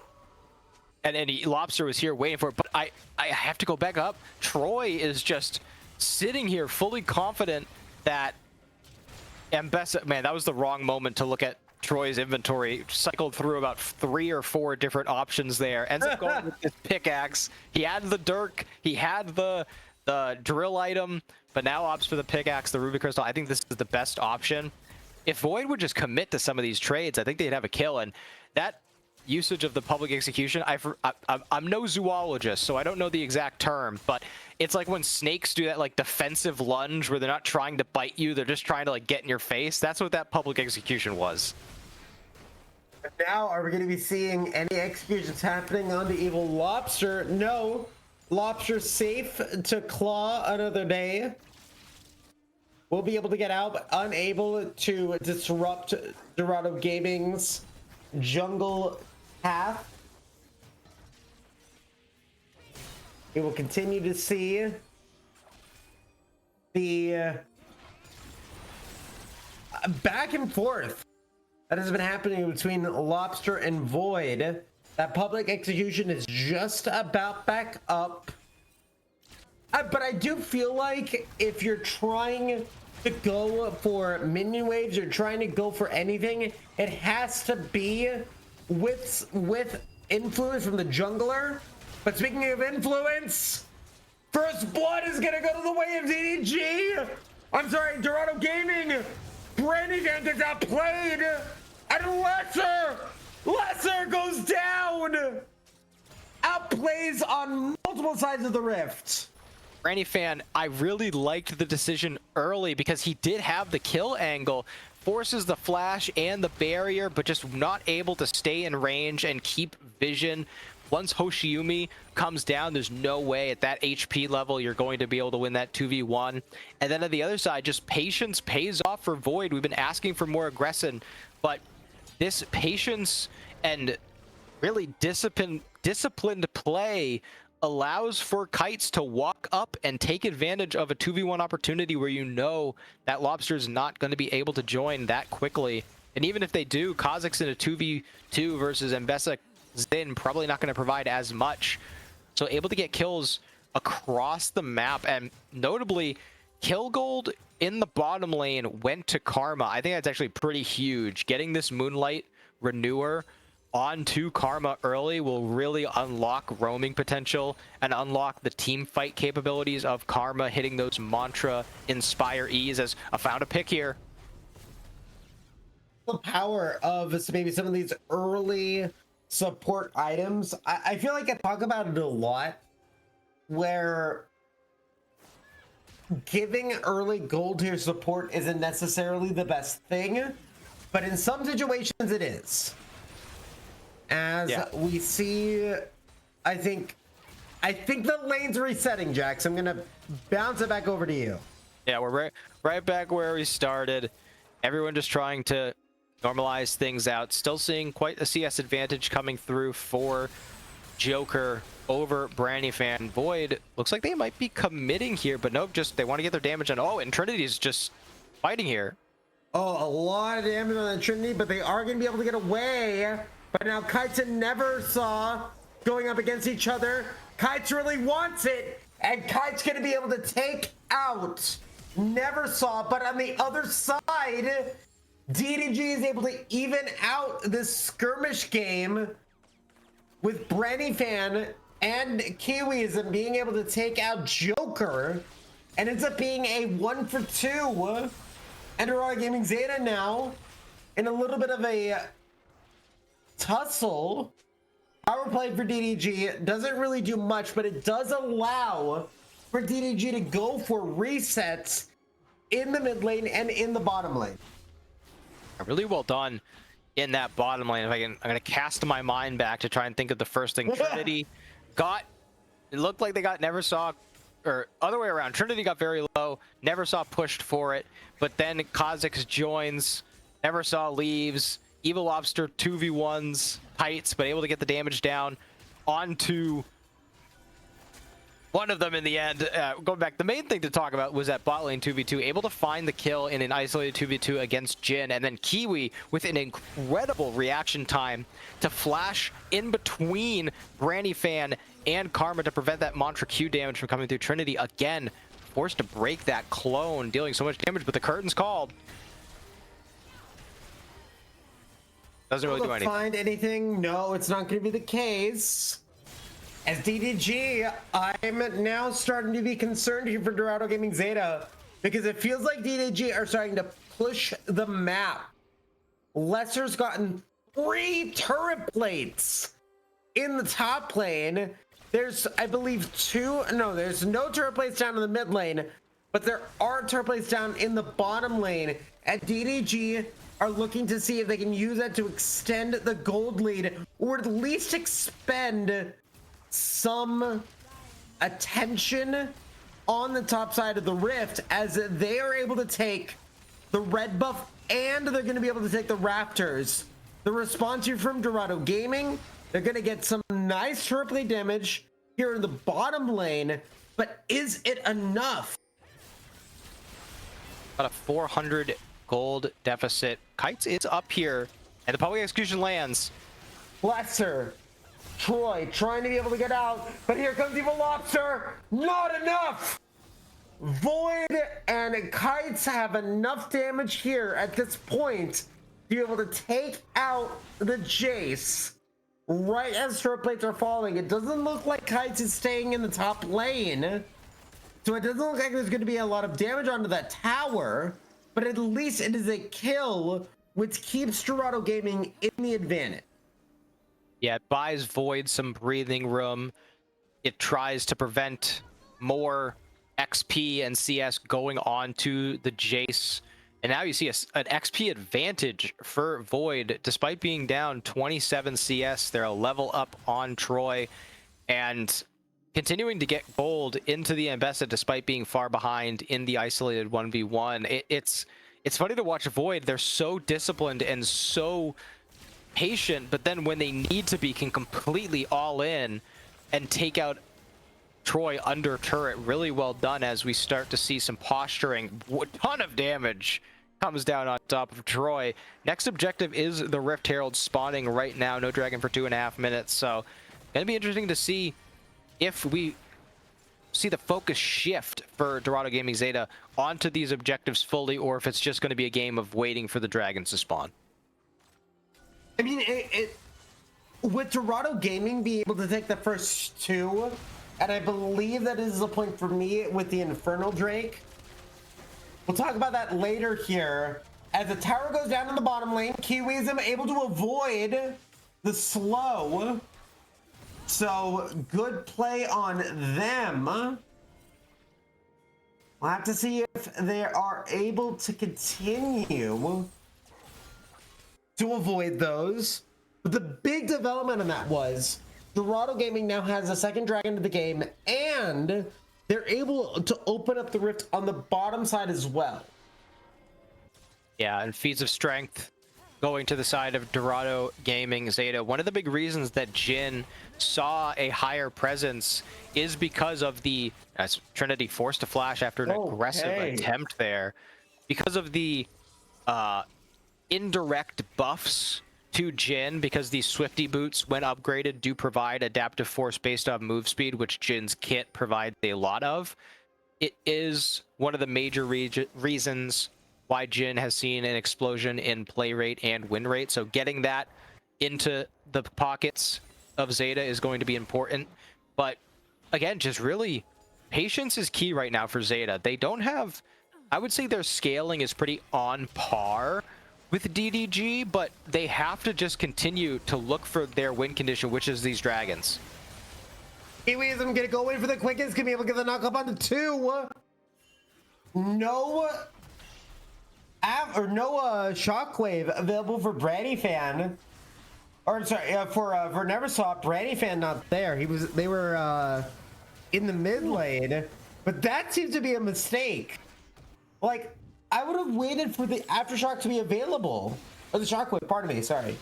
And Lobster was here waiting for it, but I have to go back up. Troy is just sitting here fully confident that Mbessa, man, that was the wrong moment to look at Troy's inventory. Cycled through about 3 or 4 different options there. Ends up going with his pickaxe. He had the dirk, he had the drill item, but now opts for the pickaxe, the ruby crystal. I think this is the best option. If Void would just commit to some of these trades, I think they'd have a kill. And that usage of the public execution, I'm no zoologist, so I don't know the exact term, but it's like when snakes do that like defensive lunge where they're not trying to bite you, they're just trying to like get in your face. That's what that public execution was. Now, are we going to be seeing any executions happening on the evil Lobster? No. Lobster safe to claw another day. We'll be able to get out, but unable to disrupt Dorado Gaming's jungle path. We will continue to see the back and forth that has been happening between Lobster and Void. That public execution is just about back up. But I do feel like if you're trying to go for minion waves, you're trying to go for anything, it has to be with influence from the jungler. But speaking of influence, First Blood is gonna go to the way of DDG. I'm sorry, Dorado Gaming. Brandyvan gets outplayed, and Lesser goes down. Outplays on multiple sides of the rift. Brandy fan, I really liked the decision early because he did have the kill angle, forces the flash and the barrier, but just not able to stay in range and keep vision. Once Hoshiumi comes down, there's no way at that HP level you're going to be able to win that 2v1. And then on the other side, just patience pays off for Void. We've been asking for more aggression, but this patience and really disciplined play allows for Kites to walk up and take advantage of a 2v1 opportunity where you know that Lobster is not going to be able to join that quickly. And even if they do, Kha'Zix in a 2v2 versus Mbessa Zin probably not going to provide as much. So able to get kills across the map, and notably, kill gold in the bottom lane went to Karma. I think that's actually pretty huge. Getting this Moonlight Renewer onto Karma early will really unlock roaming potential and unlock the team fight capabilities of Karma, hitting those mantra inspire E's. As I found a pick here. The power of maybe some of these early support items. I feel like I talk about it a lot, where giving early gold tier support isn't necessarily the best thing, but in some situations it is. As we see, I think the lane's resetting, Jax. I'm gonna bounce it back over to you. Yeah, we're right back where we started. Everyone just trying to normalize things out. Still seeing quite a CS advantage coming through for Joker over Brandyfan. Void looks like they might be committing here, but nope, just they want to get their damage on. Oh, and Trinity's just fighting here. Oh, a lot of damage on the Trinity, but they are going to be able to get away. But now Kites and Neversaw going up against each other. Kite's really wants it, and Kite's going to be able to take out Neversaw, but on the other side, DDG is able to even out this skirmish game with Fan and Kiwism being able to take out Joker, and ends up being a 1-for-2. And Dorado Gaming Zeta now in a little bit of a tussle. Power play for DDG doesn't really do much, but it does allow for DDG to go for resets in the mid lane and in the bottom lane. Really well done in that bottom lane. I'm gonna cast my mind back to try and think of the first thing Trinity got. It looked like they got Neversaw, or other way around. Trinity got very low. Neversaw pushed for it, but then Kha'Zix joins. Neversaw leaves. Evil Lobster 2v1s Kites, but able to get the damage down onto one of them in the end. Going back, the main thing to talk about was that bot lane 2v2, able to find the kill in an isolated 2v2 against Jhin, and then Kiwi with an incredible reaction time to flash in between Fan and Karma to prevent that Mantra Q damage from coming through. Trinity again forced to break that clone, dealing so much damage, but the curtain's called. Doesn't really do anything. Find anything? No, it's not going to be the case. As DDG, I'm now starting to be concerned here for Dorado Gaming Zeta, because it feels like DDG are starting to push the map. Lesser's gotten 3 turret plates in the top lane. There's, I believe, there's no turret plates down in the mid lane, but there are turret plates down in the bottom lane. And DDG are looking to see if they can use that to extend the gold lead, or at least expend some attention on the top side of the rift, as they are able to take the red buff and they're going to be able to take the Raptors. The response here from Dorado Gaming, they're going to get some nice turret plate damage here in the bottom lane, but is it enough? About a 400 gold deficit. Kites is up here, and the public execution lands. Lesser, Troy trying to be able to get out, but here comes Evil Lobster. Not enough. Void and Kites have enough damage here at this point to be able to take out the Jace right as turret plates are falling. It doesn't look like Kites is staying in the top lane, so it doesn't look like there's going to be a lot of damage onto that tower, but at least it is a kill, which keeps Dorado Gaming in the advantage. Yeah, it buys Void some breathing room. It tries to prevent more XP and CS going on to the Jace. And now you see an XP advantage for Void. Despite being down 27 CS, they're a level up on Troy. And continuing to get gold into the Ambessa despite being far behind in the isolated 1v1. It's funny to watch Void. They're so disciplined and so patient, but then when they need to be, can completely all in and take out Troy under turret. Really well done as we start to see some posturing. A ton of damage comes down on top of Troy. Next objective is the Rift Herald spawning right now. No dragon for 2.5 minutes, so gonna be interesting to see if we see the focus shift for Dorado Gaming Zeta onto these objectives fully, or if it's just going to be a game of waiting for the dragons to spawn. I mean, with Dorado Gaming being able to take the first 2, and I believe that is the point for me with the Infernal Drake. We'll talk about that later here. As the tower goes down in the bottom lane, Kiwism able to avoid the slow. So, good play on them. We'll have to see if they are able to continue to avoid those. But the big development in that was Dorado Gaming now has a second dragon to the game, and they're able to open up the rift on the bottom side as well. Yeah, and feats of strength going to the side of Dorado Gaming Zeta. One of the big reasons that Jhin saw a higher presence is because of the Trinity forced to flash after an aggressive attempt there, because of the indirect buffs to Jhin because these Swifty boots, when upgraded, do provide adaptive force based on move speed, which Jin's kit provides a lot of. It is one of the major reasons why Jhin has seen an explosion in play rate and win rate. So getting that into the pockets of Zeta is going to be important. But again, just really, patience is key right now for Zeta. They don't have, I would say their scaling is pretty on par with DDG, but they have to just continue to look for their win condition, which is these dragons. Anyways, I'm gonna go in for the quickest, gonna be able to get the knock up on the 2. No shockwave available for Brandy Fan. Or sorry, for Neversaw, Brandy Fan not there. They were in the mid lane, but that seems to be a mistake. Like, I would have waited for the aftershock to be available. Or the shockwave, pardon me, sorry.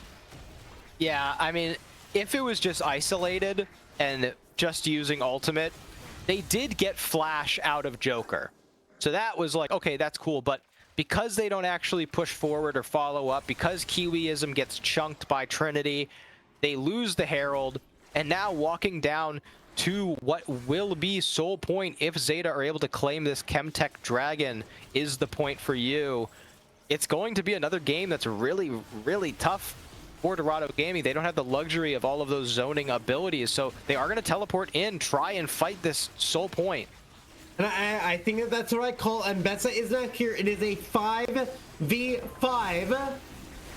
Yeah, I mean, if it was just isolated and just using ultimate, they did get flash out of Joker. So that was like, okay, that's cool. But because they don't actually push forward or follow up, because Kiwiism gets chunked by Trinity, they lose the Herald, and now walking down to what will be Soul Point if Zeta are able to claim this Chemtech Dragon is the point for you. It's going to be another game that's really, really tough for Dorado Gaming. They don't have the luxury of all of those zoning abilities, so they are going to teleport in, try and fight this Soul Point. And I think that's what I call, and Betsa is not here. It is a 5v5.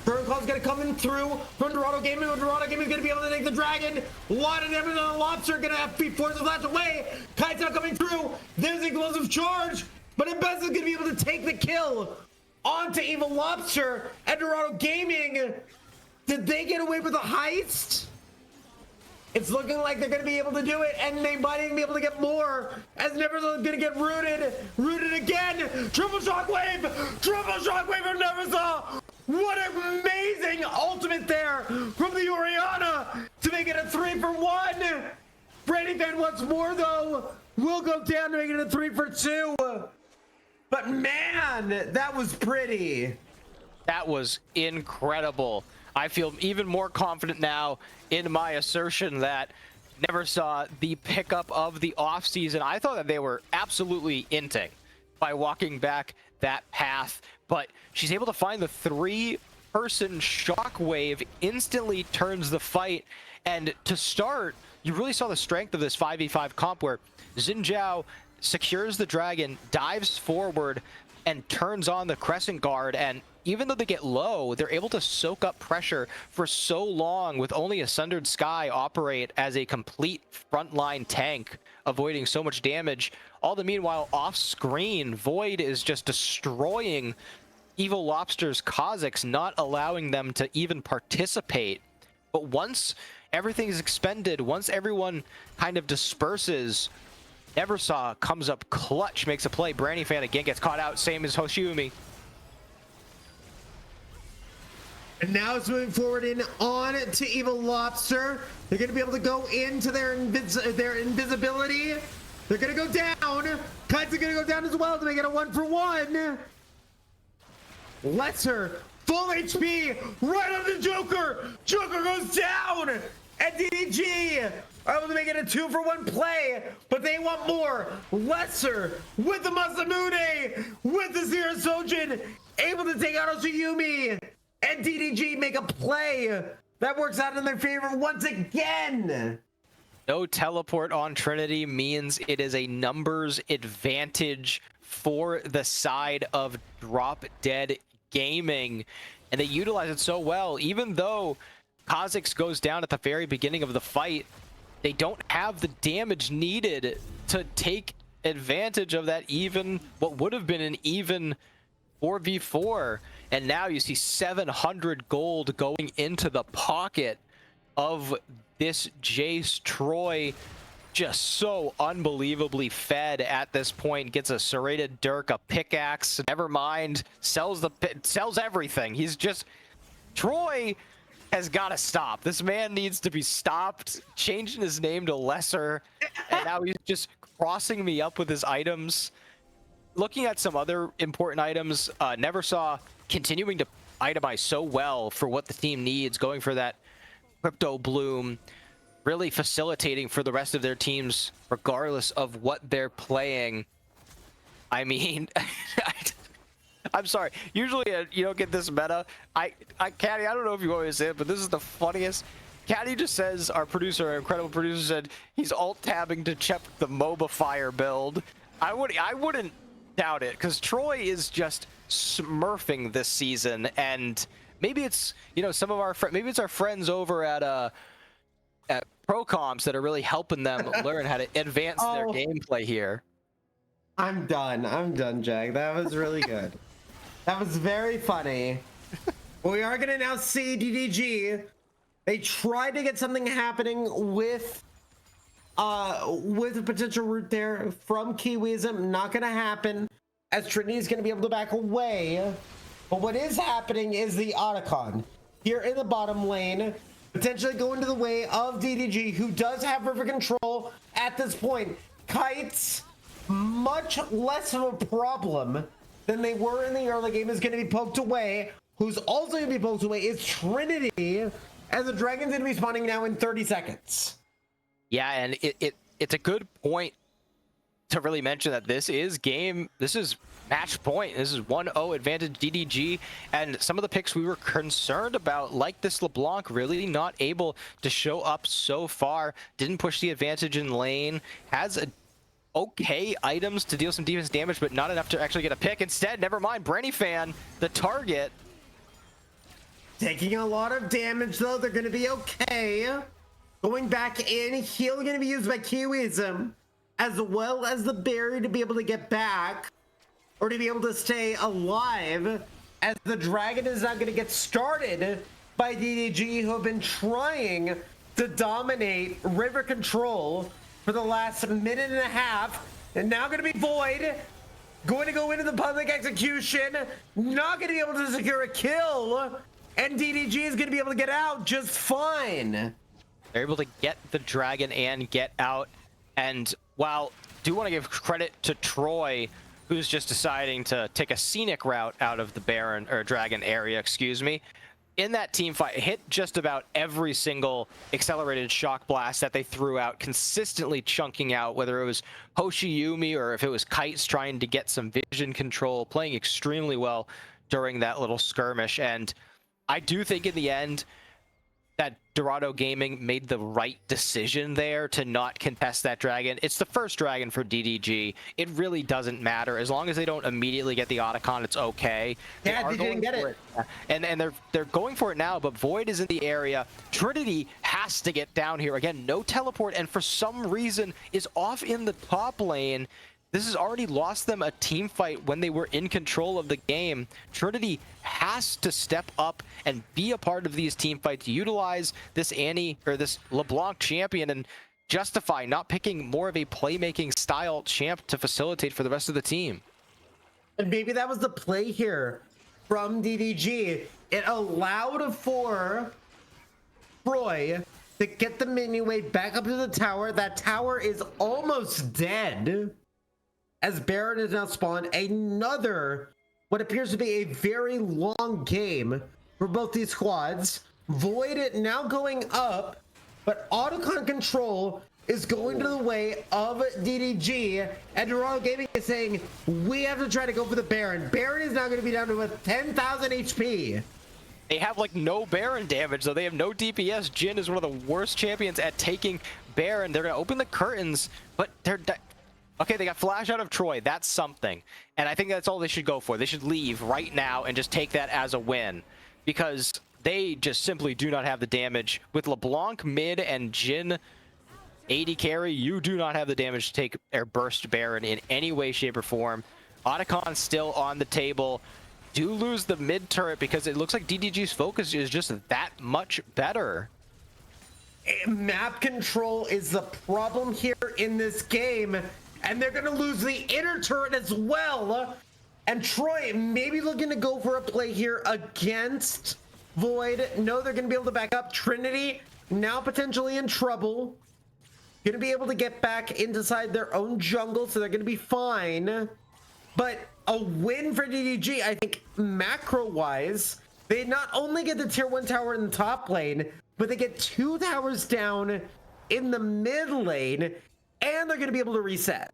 Turn call's gonna come in through from Dorado Gaming. Dorado Gaming is gonna be able to take the dragon. A lot of damage on the lobster, gonna have to be forced to flash away. Kite's not coming through. There's an explosive charge, but Betsa's gonna be able to take the kill onto Evil Lobster. And Dorado Gaming, did they get away with a heist? It's looking like they're going to be able to do it, and they might even be able to get more, as Neversaw going to get rooted again. Triple shockwave from Neversaw. What an amazing ultimate there from the Orianna to make it a 3-for-1. Brandy Fan once more, though, will go down to make it a 3-for-2. But man, that was pretty. That was incredible. I feel even more confident now in my assertion that Neversaw the pickup of the offseason. I thought that they were absolutely inting by walking back that path, but she's able to find the 3-person shockwave, instantly turns the fight. And to start, you really saw the strength of this 5v5 comp where Xin Zhao secures the dragon, dives forward, and turns on the Crescent Guard, and even though they get low, they're able to soak up pressure for so long with only a Sundered Sky operate as a complete frontline tank, avoiding so much damage. All the meanwhile, off screen, Void is just destroying Evil Lobster's Kha'Zix, not allowing them to even participate. But once everything is expended, once everyone kind of disperses, Neversaw comes up clutch, makes a play. Brandy Fan again gets caught out, same as Hoshiumi. And now it's moving forward in on to Evil Lobster. They're going to be able to go into their invisibility. They're going to go down. Kites are going to go down as well to make it a 1-for-1. Lesser, full HP, right on the Joker. Joker goes down. And DDG are able to make it a 2-for-1 play, but they want more. Lesser with the Masamune, with the Zero Sojin, able to take out Oshiyumi. And DDG make a play that works out in their favor once again. No teleport on Trinity means it is a numbers advantage for the side of Drop Dead Gaming, and they utilize it so well. Even though Kha'Zix goes down at the very beginning of the fight, they don't have the damage needed to take advantage of that even, what would have been an even 4v4. And now you see 700 gold going into the pocket of this Jace. Troy just so unbelievably fed at this point. Gets a serrated dirk, a pickaxe, never mind, sells everything. He's just, Troy has got to stop. This man needs to be stopped. Changing his name to Lesser, and now he's just crossing me up with his items. Looking at some other important items, Neversaw continuing to itemized so well for what the team needs, going for that crypto bloom, really facilitating for the rest of their teams, regardless of what they're playing. I mean, I'm sorry. Usually you don't get this meta. Caddy, I don't know if you want me to say it, but this is the funniest. Caddy just says, our producer, our incredible producer, said he's alt-tabbing to check the MOBA fire build. I wouldn't doubt it, because Troy is just smurfing this season, and maybe it's, you know, some of our maybe it's our friends over at Pro Comps that are really helping them learn how to advance their gameplay here. I'm done, Jag. That was really good. That was very funny. We are gonna now see DDG. They tried to get something happening with a potential route there from Kiwism. Not gonna happen, as Trinity is gonna be able to back away. But what is happening is the Otacon here in the bottom lane, potentially going to the way of DDG, who does have river control at this point. Kites, much less of a problem than they were in the early game, is going to be poked away. Who's also going to be poked away is Trinity, as the Dragon's going to be spawning now in 30 seconds. Yeah, and it's a good point to really mention that this is match point. This is 1-0 advantage DDG, and some of the picks we were concerned about, like this LeBlanc, really not able to show up so far. Didn't push the advantage in lane, has okay items to deal some defense damage, but not enough to actually get a pick. Instead, never mind, Brenny Fan, the target. Taking a lot of damage, though. They're going to be okay. Going back in, heal going to be used by Kiwism, as well as the barrier to be able to get back, or to be able to stay alive, as the Dragon is now going to get started by DDG, who have been trying to dominate river control for the last minute and a half. And now going to be Void, going to go into the public execution, not going to be able to secure a kill, and DDG is going to be able to get out just fine. They're able to get the Dragon and get out. And while I do want to give credit to Troy, who's just deciding to take a scenic route out of the Baron or Dragon area, excuse me, in that team fight, hit just about every single accelerated shock blast that they threw out, consistently chunking out, whether it was Hoshiyumi or if it was Kites trying to get some vision control, playing extremely well during that little skirmish. And I do think in the end that Dorado Gaming made the right decision there to not contest that Dragon. It's the first Dragon for DDG. It really doesn't matter. As long as they don't immediately get the Otacon, it's okay. Yeah, they didn't get it. And they're going for it now, but Void is in the area. Trinity has to get down here. Again, no teleport, and for some reason is off in the top lane. This has already lost them a team fight when they were in control of the game. Trinity has to step up and be a part of these team fights, utilize this this LeBlanc champion, and justify not picking more of a playmaking style champ to facilitate for the rest of the team. And maybe that was the play here from DDG. It allowed for Troy to get the minion wave back up to the tower. That tower is almost dead, as Baron is now spawned. Another, what appears to be a very long game for both these squads. Void now going up, but Otacon control is going to the way of DDG, and Dorado Gaming is saying, we have to try to go for the Baron. Baron is now going to be down to a 10,000 HP. They have like no Baron damage, though. They have no DPS. Jhin is one of the worst champions at taking Baron. They're going to open the curtains, but they're... Okay, they got flash out of Troy. That's something. And I think that's all they should go for. They should leave right now and just take that as a win, because they just simply do not have the damage. With LeBlanc mid and Jhin 80 carry, you do not have the damage to take or burst Baron in any way, shape, or form. Otacon still on the table. Do lose the mid turret because it looks like DDG's focus is just that much better. Map control is the problem here in this game, and they're going to lose the inner turret as well. And Troy maybe looking to go for a play here against Void. No, they're going to be able to back up. Trinity now potentially in trouble. Going to be able to get back inside their own jungle, so they're going to be fine. But a win for DDG, I think, macro-wise, they not only get the tier 1 tower in the top lane, but they get 2 towers down in the mid lane, and they're going to be able to reset.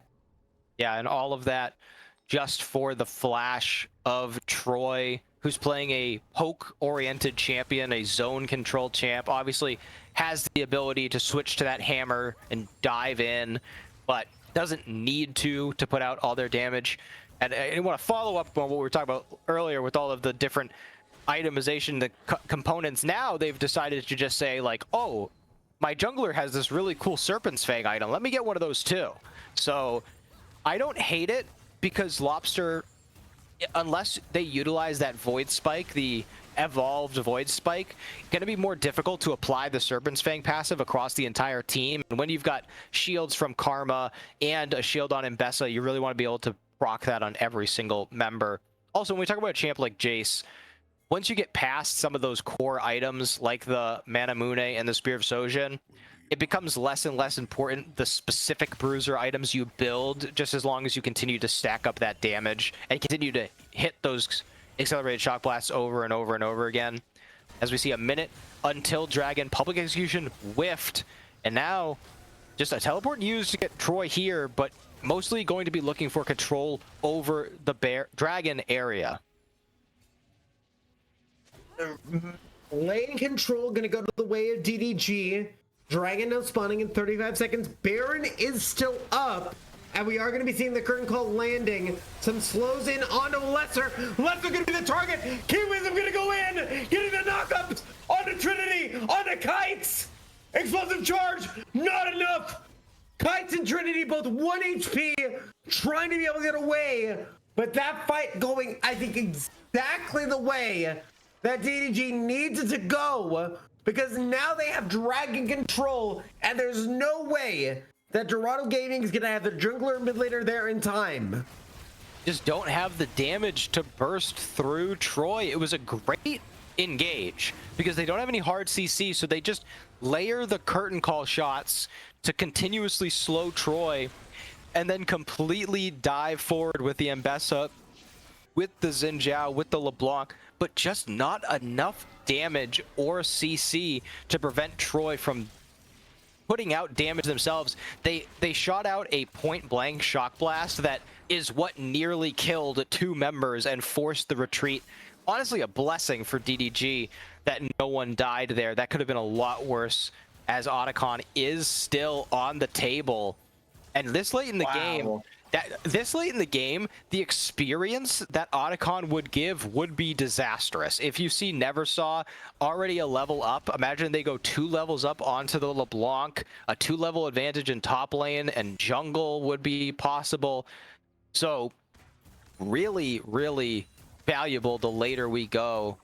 Yeah, and all of that just for the flash of Troy, who's playing a poke-oriented champion, a zone-controlled champ. Obviously has the ability to switch to that hammer and dive in, but doesn't need to put out all their damage. And I want to follow up on what we were talking about earlier with all of the different itemization, the components. Now they've decided to just say like, oh, my jungler has this really cool Serpent's Fang item. Let me get one of those too. So I don't hate it, because Lobster, unless they utilize that Void Spike, the evolved Void Spike, going to be more difficult to apply the Serpent's Fang passive across the entire team. And when you've got shields from Karma and a shield on Mbessa, you really want to be able to proc that on every single member. Also, when we talk about a champ like Jace, once you get past some of those core items like the Manamune and the Spear of Sojin, it becomes less and less important the specific bruiser items you build, just as long as you continue to stack up that damage and continue to hit those accelerated shock blasts over and over and over again. As we see a minute until Dragon public execution whiffed, and now just a teleport used to get Troy here, but mostly going to be looking for control over the Dragon area. Lane control going to go to the way of DDG. Dragon now spawning in 35 seconds. Baron is still up. And we are going to be seeing the curtain call landing. Some slows in onto Lesser. Lesser going to be the target. Key Wisdom going to go in. Getting the knockups onto Trinity. Onto Kites. Explosive charge. Not enough. Kites and Trinity both 1 HP. Trying to be able to get away. But that fight going, I think, exactly the way that DDG needs it to go. Because now they have Dragon control, and there's no way that Dorado Gaming is going to have the jungler and mid laner there in time. Just don't have the damage to burst through Troy. It was a great engage because they don't have any hard CC, so they just layer the curtain call shots to continuously slow Troy and then completely dive forward with the Mbessa, with the Xin Zhao, with the LeBlanc, but just not enough damage or CC to prevent Troy from putting out damage themselves. They shot out a point-blank shock blast that is what nearly killed 2 members and forced the retreat. Honestly, a blessing for DDG that no one died there. That could have been a lot worse, as Otacon is still on the table. And this late in the game, the experience that Otacon would give would be disastrous. If you see Neversaw already a level up, imagine they go 2 levels up onto the LeBlanc, a 2-level advantage in top lane, and jungle would be possible. So really, really valuable the later we go,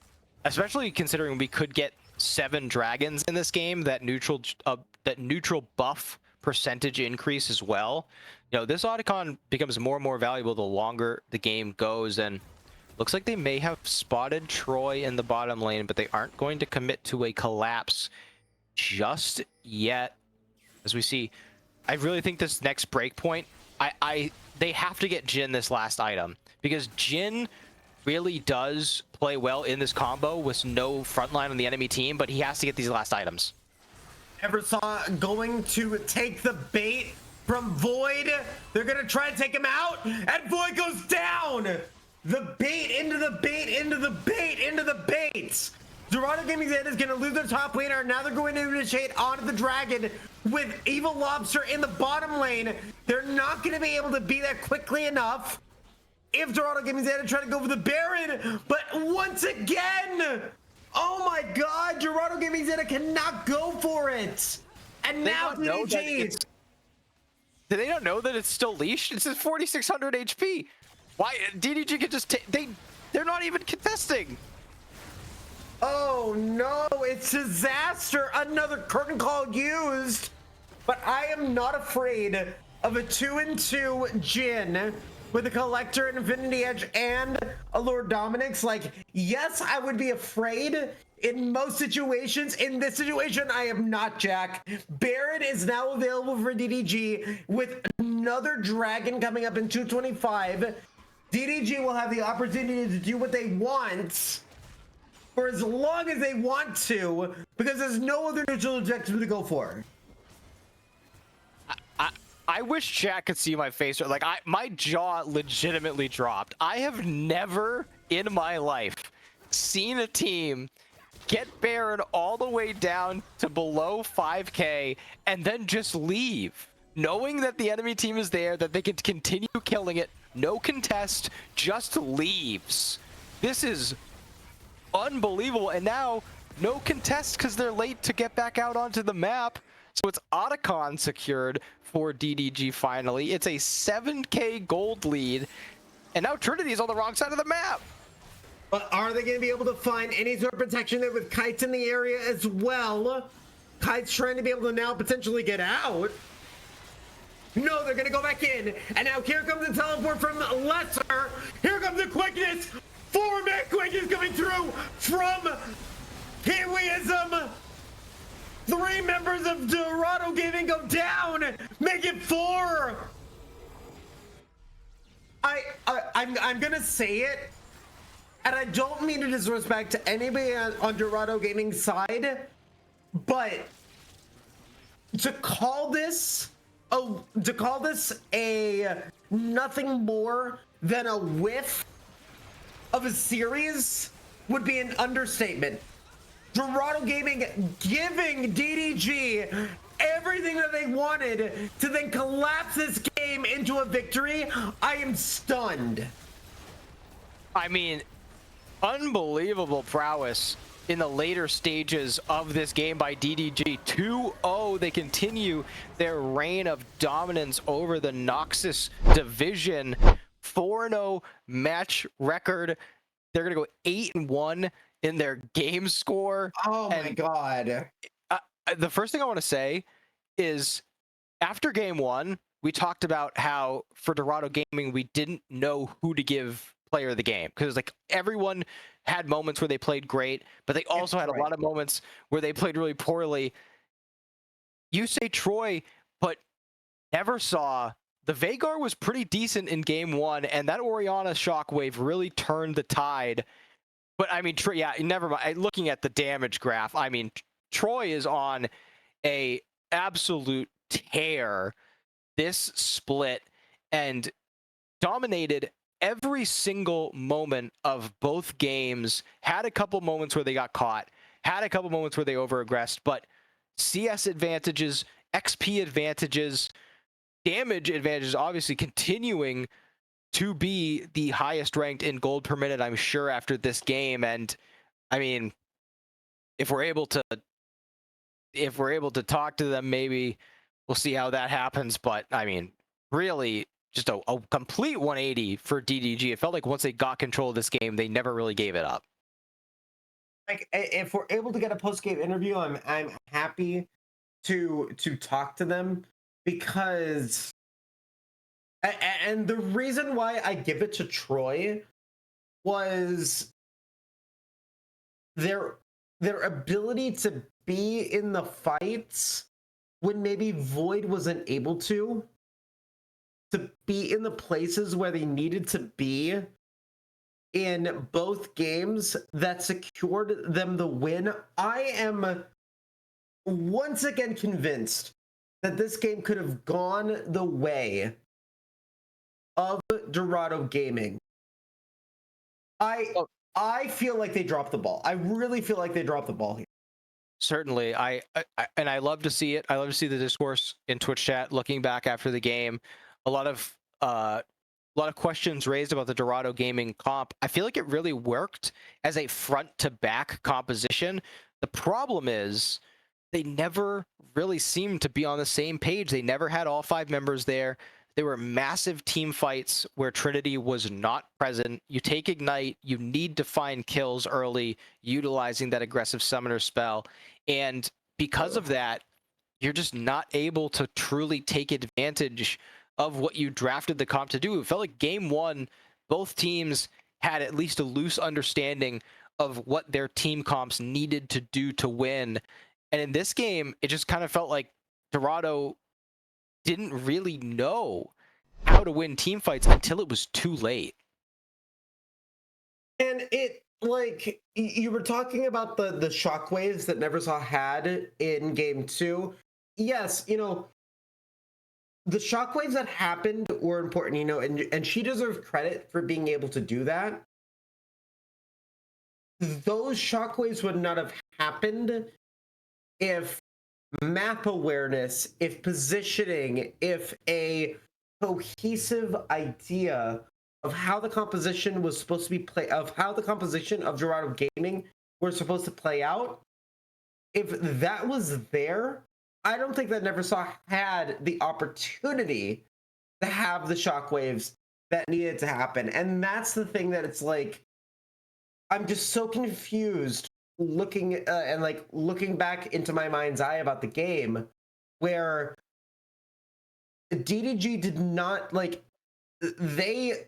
especially considering we could get 7 dragons in this game, that neutral buff percentage increase as well. You know, this Otacon becomes more and more valuable the longer the game goes, and looks like they may have spotted Troy in the bottom lane, but they aren't going to commit to a collapse just yet. As we see, I really think this next breakpoint, they have to get Jhin this last item, because Jhin really does play well in this combo with no frontline on the enemy team, but he has to get these last items. Neversaw going to take the bait from Void. They're going to try and take him out, and Void goes down. The bait into the bait into the bait into the baits. Dorado Gaming Zeta is going to lose their top laner. Now they're going to initiate onto the Dragon with Evil Lobster in the bottom lane. They're not going to be able to be there quickly enough if Dorado Gaming Zeta try to go for the Baron. But once again, oh my god, Dorado Gaming Zeta cannot go for it. And now DDG. Do they not know that it's still leashed? It's at 4,600 HP. Why DDG could just they're not even contesting. Oh no, it's disaster. Another curtain call used. But I am not afraid of a 2-2 Jhin with a Collector, an Infinity Edge, and a Lord Dominic's. Like, yes, I would be afraid in most situations. In this situation, I am not, Jack. Baron is now available for DDG with another Dragon coming up in 225. DDG will have the opportunity to do what they want. for as long as they want to, because there's no other neutral objective to go for. I wish chat could see my face. Like, my jaw legitimately dropped. I have never in my life seen a team get Baron all the way down to below 5k and then just leave, knowing that the enemy team is there, that they can continue killing it, no contest, just leaves. This is unbelievable. And now no contest because they're late to get back out onto the map. So it's Otacon secured for DDG finally. It's a 7k gold lead. And now Trinity is on the wrong side of the map. But are they going to be able to find any sort of protection there with Kites in the area as well? Kites trying to be able to now potentially get out. No, they're going to go back in. And now here comes the teleport from Lesser. Here comes the quickness. 4-man quickness coming through from Kiwiism. 3 members of Dorado Gaming go down. Make it 4. I'm going to say it. And I don't mean to disrespect anybody on Dorado Gaming's side, but to call this a nothing more than a whiff of a series would be an understatement. Dorado Gaming giving DDG everything that they wanted to then collapse this game into a victory. I am stunned. I mean, unbelievable prowess in the later stages of this game by DDG. 2-0, they continue their reign of dominance over the Noxus division. 4-0 match record. They're gonna go 8-1 in their game score. Oh my god. The first thing I want to say is, after game 1, we talked about how for Dorado Gaming we didn't know who to give player of the game, because like everyone had moments where they played great, but they also had a lot of moments where they played really poorly. You say Troy, but never saw the Veigar was pretty decent in game 1, and that Orianna shockwave really turned the tide. But I mean, yeah, never mind. Looking at the damage graph, I mean, Troy is on a absolute tear this split and dominated every single moment of both games. Had a couple moments where they got caught, had a couple moments where they over-aggressed, but CS advantages, XP advantages, damage advantages, obviously continuing to be the highest ranked in gold per minute, I'm sure, after this game. And I mean, if we're able to talk to them, maybe we'll see how that happens. But I mean, really just a complete 180 for DDG. It felt like once they got control of this game, they never really gave it up. Like, if we're able to get a post-game interview, I'm happy to talk to them, because and the reason why I give it to Troy was their ability to be in the fights when maybe Void wasn't able to be in the places where they needed to be in both games that secured them the win. I am once again convinced that this game could have gone the way of Dorado Gaming. I feel like they dropped the ball. I really feel like they dropped the ball here. Certainly, I love to see it. I love to see the discourse in Twitch chat looking back after the game. A lot of questions raised about the Dorado Gaming comp. I feel like it really worked as a front to back composition. The problem is they never really seemed to be on the same page. They never had all 5 members there. There were massive team fights where Trinity was not present. You take Ignite, you need to find kills early, utilizing that aggressive summoner spell. And because of that, you're just not able to truly take advantage of what you drafted the comp to do. It felt like game 1, both teams had at least a loose understanding of what their team comps needed to do to win. And in this game, it just kind of felt like Dorado didn't really know how to win team fights until it was too late. And like you were talking about the shockwaves that Neversaw had in game two. Yes, the shockwaves that happened were important, and she deserves credit for being able to do that. Those shockwaves would not have happened if map awareness, if positioning, if a cohesive idea of how the composition was supposed to be of how the composition of Dorado Gaming was supposed to play out, if that was there, I don't think that Neversaw had the opportunity to have the shockwaves that needed to happen. And that's the thing that it's like, I'm just so confused looking and like looking back into my mind's eye about the game where DDG did not like they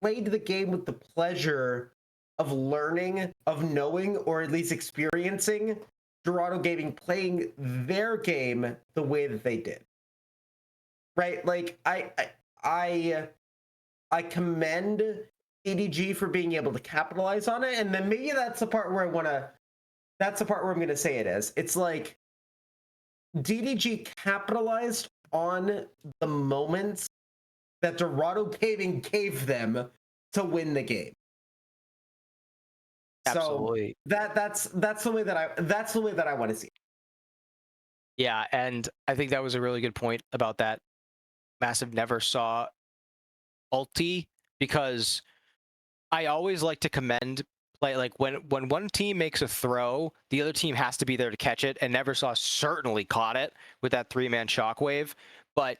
played the game with the pleasure of learning, of knowing, or at least experiencing Dorado Gaming playing their game the way that they did. Right? Like I commend DDG for being able to capitalize on it, and then maybe that's the part where that's the part where I'm gonna say it is. It's like DDG capitalized on the moments that Dorado Gaming gave them to win the game. Absolutely. So that's the way that I want to see it. Yeah, and I think that was a really good point about that massive Neversaw ulti, because I always like to commend like when one team makes a throw, the other team has to be there to catch it, and Neversaw certainly caught it with that 3-man shockwave. But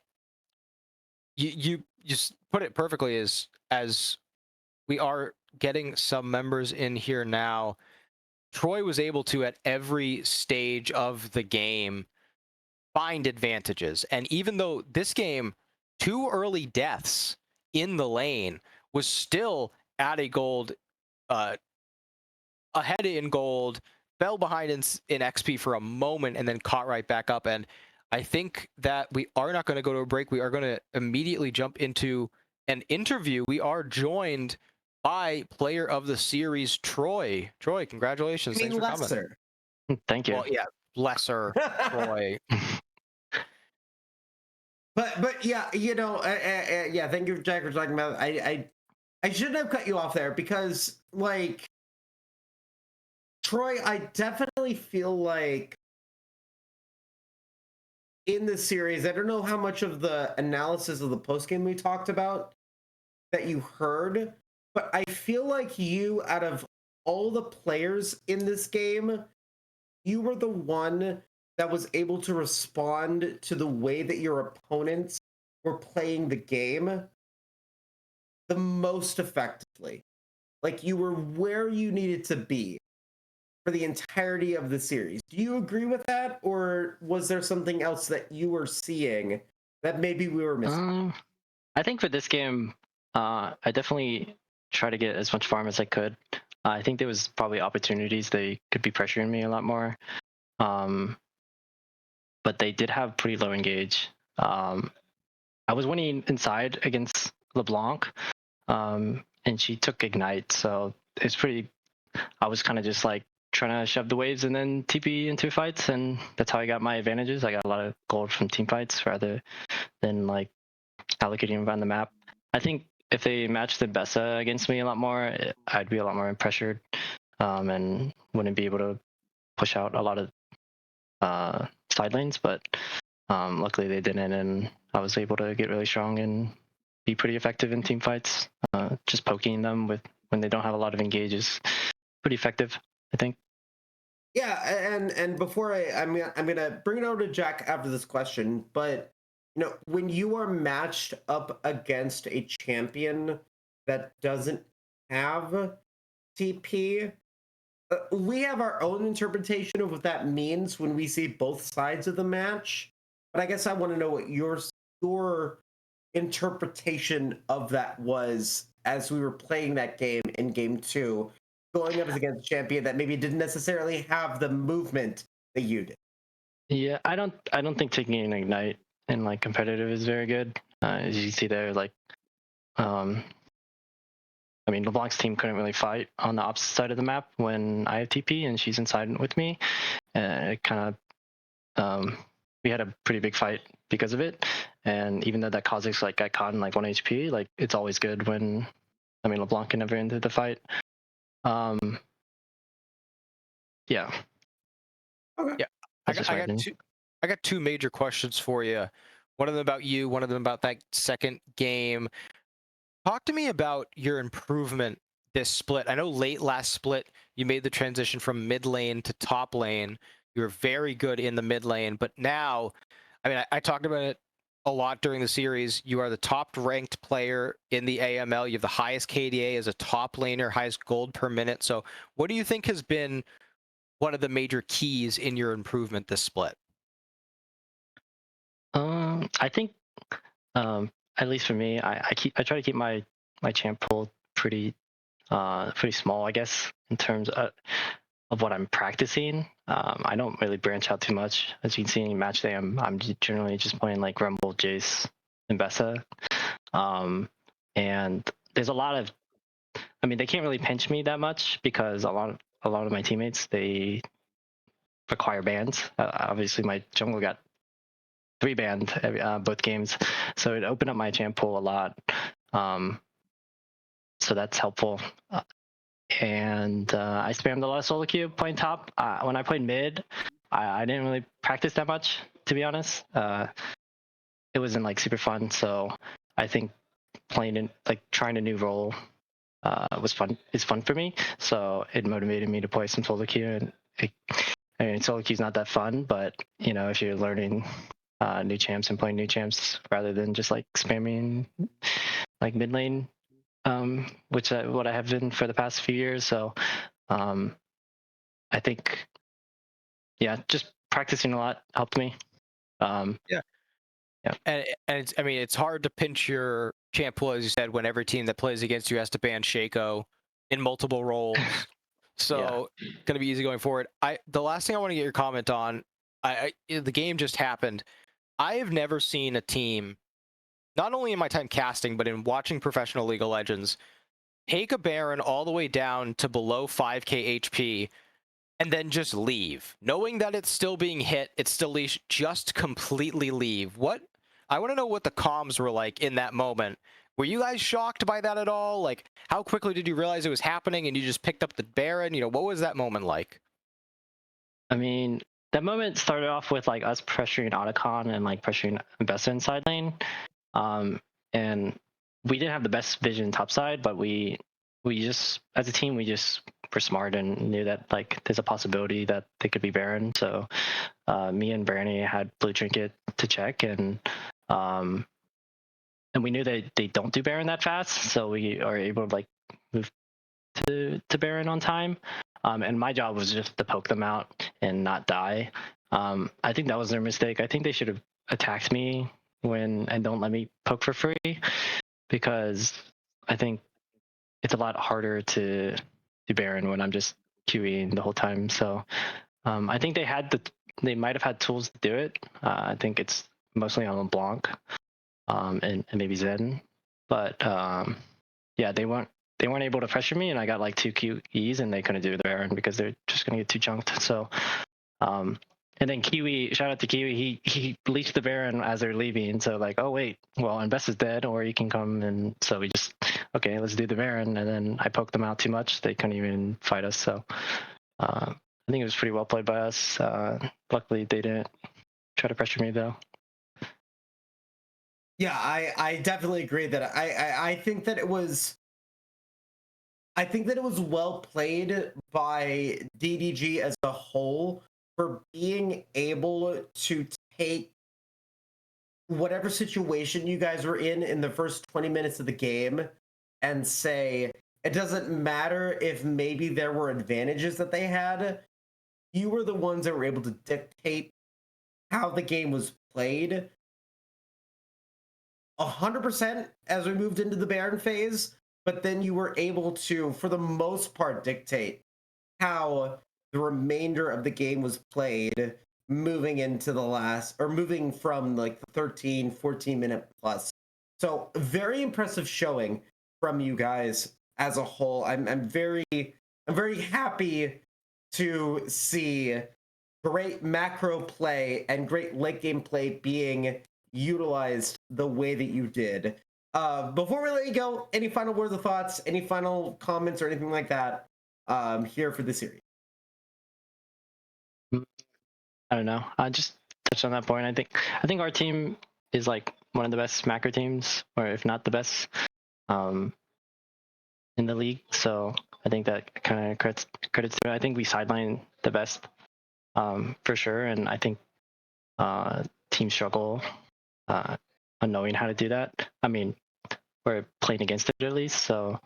you just put it perfectly as we are getting some members in here now. Troy was able to, at every stage of the game, find advantages. And even though this game, 2 early deaths in the lane, was still at a gold, ahead in gold, fell behind in XP for a moment, and then caught right back up. And I think that we are not going to go to a break. We are going to immediately jump into an interview. We are joined by player of the series, Troy. Troy, congratulations. I mean, Thanks for coming. lesser. Thank you. Well, yeah, lesser Troy. But yeah, yeah. Thank you, Jack, for talking about. I shouldn't have cut you off there because, like, Troy, I definitely feel like in this series, I don't know how much of the analysis of the postgame we talked about that you heard, but I feel like you, out of all the players in this game, you were the one that was able to respond to the way that your opponents were playing the game the most effectively. Like, you were where you needed to be for the entirety of the series. Do you agree with that, or was there something else that you were seeing that maybe we were missing? I think for this game, I definitely try to get as much farm as I could. I think there was probably opportunities they could be pressuring me a lot more, but they did have pretty low engage. I was winning inside against LeBlanc, and she took ignite, so it's pretty. I was kind of just like trying to shove the waves and then TP into fights, and that's how I got my advantages. I got a lot of gold from team fights rather than like allocating around the map. I think if they matched the Bessa against me a lot more, I'd be a lot more pressured, and wouldn't be able to push out a lot of side lanes. But luckily they didn't, and I was able to get really strong and be pretty effective in team fights. Just poking them with when they don't have a lot of engage is pretty effective, I think. Yeah, and before I'm gonna bring it over to Jack after this question, but when you are matched up against a champion that doesn't have TP, we have our own interpretation of what that means when we see both sides of the match. But I guess I want to know what your interpretation of that was as we were playing that game in game two, going up against a champion that maybe didn't necessarily have the movement that you did. Yeah, I don't think taking an ignite in like competitive is very good. As you see there, like I mean, LeBlanc's team couldn't really fight on the opposite side of the map when I have TP and she's inside with me. And it kind of, we had a pretty big fight because of it. And even though that Kha'Zix like got caught in like 1 HP, like it's always good when, I mean, LeBlanc can never enter the fight. Yeah. Okay. Yeah, I got two major questions for you. One of them about you, one of them about that second game. Talk to me about your improvement this split. I know late last split, you made the transition from mid lane to top lane. You were very good in the mid lane, but now, I mean, I talked about it a lot during the series. You are the top ranked player in the AML. You have the highest KDA as a top laner, highest gold per minute. So what do you think has been one of the major keys in your improvement this split? I think, at least for me, I try to keep my champ pool pretty small, I guess, in terms of what I'm practicing. I don't really branch out too much. As you can see in match day, I'm generally just playing like Rumble, Jace, and Bessa. And there's a lot of, I mean, they can't really pinch me that much because a lot of my teammates, they require bans. Obviously, my jungle got 3 banned both games, so it opened up my champ pool a lot. So that's helpful. And I spammed a lot of solo queue playing top. When I played mid, I didn't really practice that much, to be honest. It wasn't like super fun, so I think playing in like trying a new role was fun. It's fun for me, so it motivated me to play some solo queue. And I mean, solo queue's not that fun, but you know, if you're learning new champs and playing new champs rather than just like spamming like mid lane, which what I have been for the past few years. So I think, yeah, just practicing a lot helped me. Yeah. And it's, I mean, it's hard to pinch your champ pool, as you said, when every team that plays against you has to ban Shaco in multiple roles. So gonna be easy going forward. The last thing I want to get your comment on, the game just happened. I have never seen a team, not only in my time casting, but in watching professional League of Legends, take a Baron all the way down to below 5k HP and then just leave. Knowing that it's still being hit, it's still leash, just completely leave. I want to know what the comms were like in that moment. Were you guys shocked by that at all? Like, how quickly did you realize it was happening and you just picked up the Baron? You know, what was that moment like? I mean, that moment started off with like us pressuring Otacon and like pressuring Bessa inside lane. And we didn't have the best vision top side, but we just, as a team, we just were smart and knew that like there's a possibility that they could be Baron. So me and Branny had blue trinket to check, and we knew that they don't do Baron that fast, so we are able to like move to Baron on time. And my job was just to poke them out and not die. I think that was their mistake. I think they should have attacked me and don't let me poke for free, because I think it's a lot harder to Baron when I'm just QEing the whole time. So I think they might have had tools to do it. I think it's mostly on LeBlanc and maybe Zen, but yeah, they weren't able to pressure me, and I got like 2 QEs and they couldn't do the Baron because they're just gonna get too chunked. So and then Kiwi, shout out to Kiwi, he leached the Baron as they're leaving. So like, oh wait, well, Invest is dead, or you can come. And so we just, okay, let's do the Baron. And then I poked them out too much. They couldn't even fight us. So I think it was pretty well played by us. Luckily, they didn't try to pressure me though. Yeah, I definitely agree that I think that it was well played by DDG as a whole for being able to take whatever situation you guys were in the first 20 minutes of the game and say, it doesn't matter if maybe there were advantages that they had. You were the ones that were able to dictate how the game was played 100% as we moved into the Baron phase, but then you were able to, for the most part, dictate how the remainder of the game was played, moving into the last, or moving from like the 13, 14 minute plus. So very impressive showing from you guys as a whole. I'm very happy to see great macro play and great late game play being utilized the way that you did. Before we let you go, any final words of thoughts, any final comments or anything like that here for the series? I don't know. I just touched on that point. I think our team is like one of the best macro teams, or if not the best, in the league. So I think that kind of credits to it. I think we sideline the best, for sure, and I think teams struggle on knowing how to do that. I mean, we're playing against it at least, so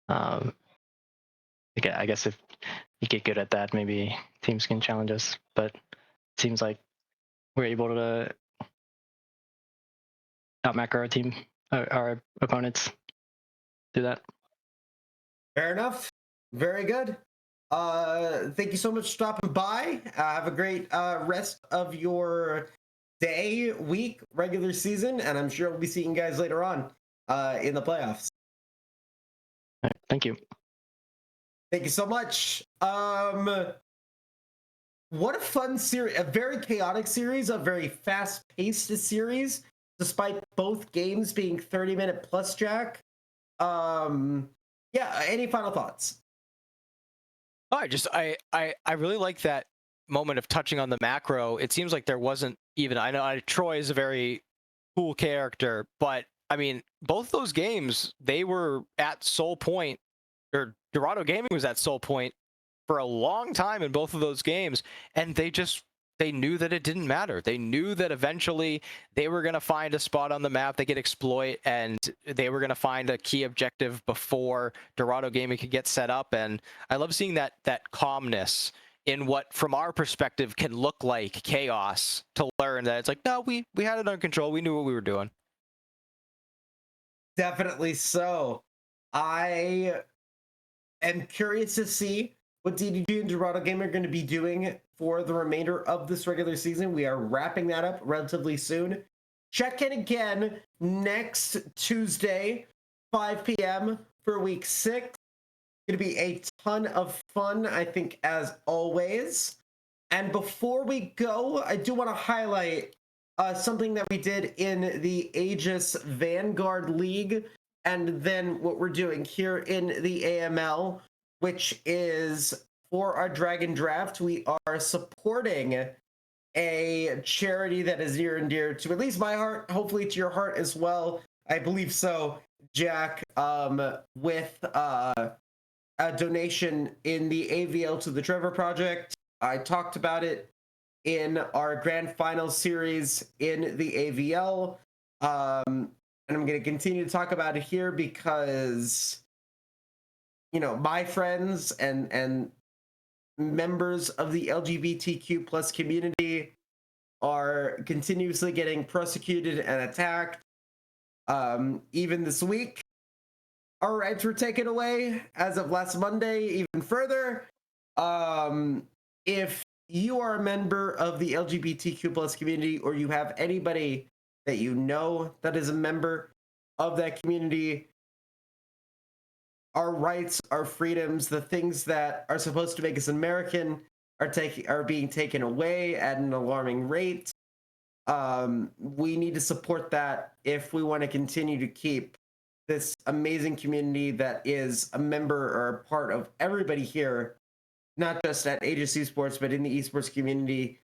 I guess if you get good at that, maybe teams can challenge us. But it seems like we're able to out macro our team, our opponents. Do that. Fair enough. Very good. Thank you so much for stopping by. Have a great rest of your day, week, regular season, and I'm sure we'll be seeing you guys later on in the playoffs. All right, thank you. Thank you so much. What a fun series, a very chaotic series, a very fast-paced series, despite both games being 30-minute plus, Jack. Yeah, any final thoughts? Oh, I really like that moment of touching on the macro. It seems like there wasn't even, I know Troy is a very cool character, but I mean, both those games, they were at Soul Point, or Dorado Gaming was at Soul Point for a long time in both of those games, and they knew that it didn't matter. They knew that eventually they were going to find a spot on the map they could exploit, and they were going to find a key objective before Dorado Gaming could get set up. And I love seeing that calmness in what, from our perspective, can look like chaos, to learn that it's like, no, we had it under control. We knew what we were doing. Definitely so. I am curious to see what DDG and Dorado Game are going to be doing for the remainder of this regular season. We are wrapping that up relatively soon. Check in again next Tuesday, 5 p.m. for week 6. It's going to be a ton of fun, I think, as always. And before we go, I do want to highlight something that we did in the Aegis Vanguard League, and then what we're doing here in the AML, which is for our Dragon Draft. We are supporting a charity that is near and dear to at least my heart, hopefully to your heart as well. I believe so, Jack, with a donation in the AVL to the Trevor Project. I talked about it in our grand final series in the AVL. And I'm going to continue to talk about it here because, you know, my friends and members of the LGBTQ plus community are continuously getting persecuted and attacked. Even this week, our rights were taken away as of last Monday, even further. If you are a member of the LGBTQ plus community, or you have anybody that you know that is a member of that community, our rights, our freedoms, the things that are supposed to make us American are being taken away at an alarming rate. We need to support that if we want to continue to keep this amazing community that is a member or a part of everybody here, not just at Aegis Esports, but in the esports community.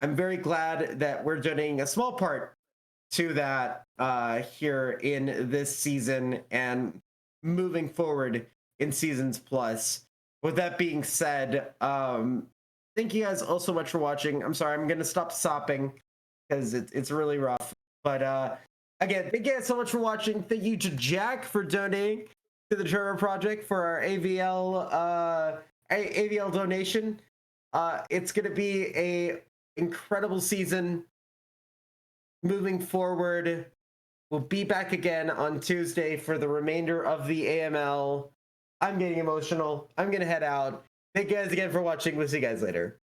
I'm very glad that we're donating a small part to that here in this season and moving forward in seasons plus. With that being said, thank you guys all so much for watching. I'm sorry, I'm going to stop sopping because it's really rough. But again, thank you guys so much for watching. Thank you to Jack for donating to the Trevor Project for our AVL donation. It's going to be a incredible season moving forward. We'll be back again on Tuesday for the remainder of the AML. I'm getting emotional. I'm going to head out. Thank you guys again for watching. We'll see you guys later.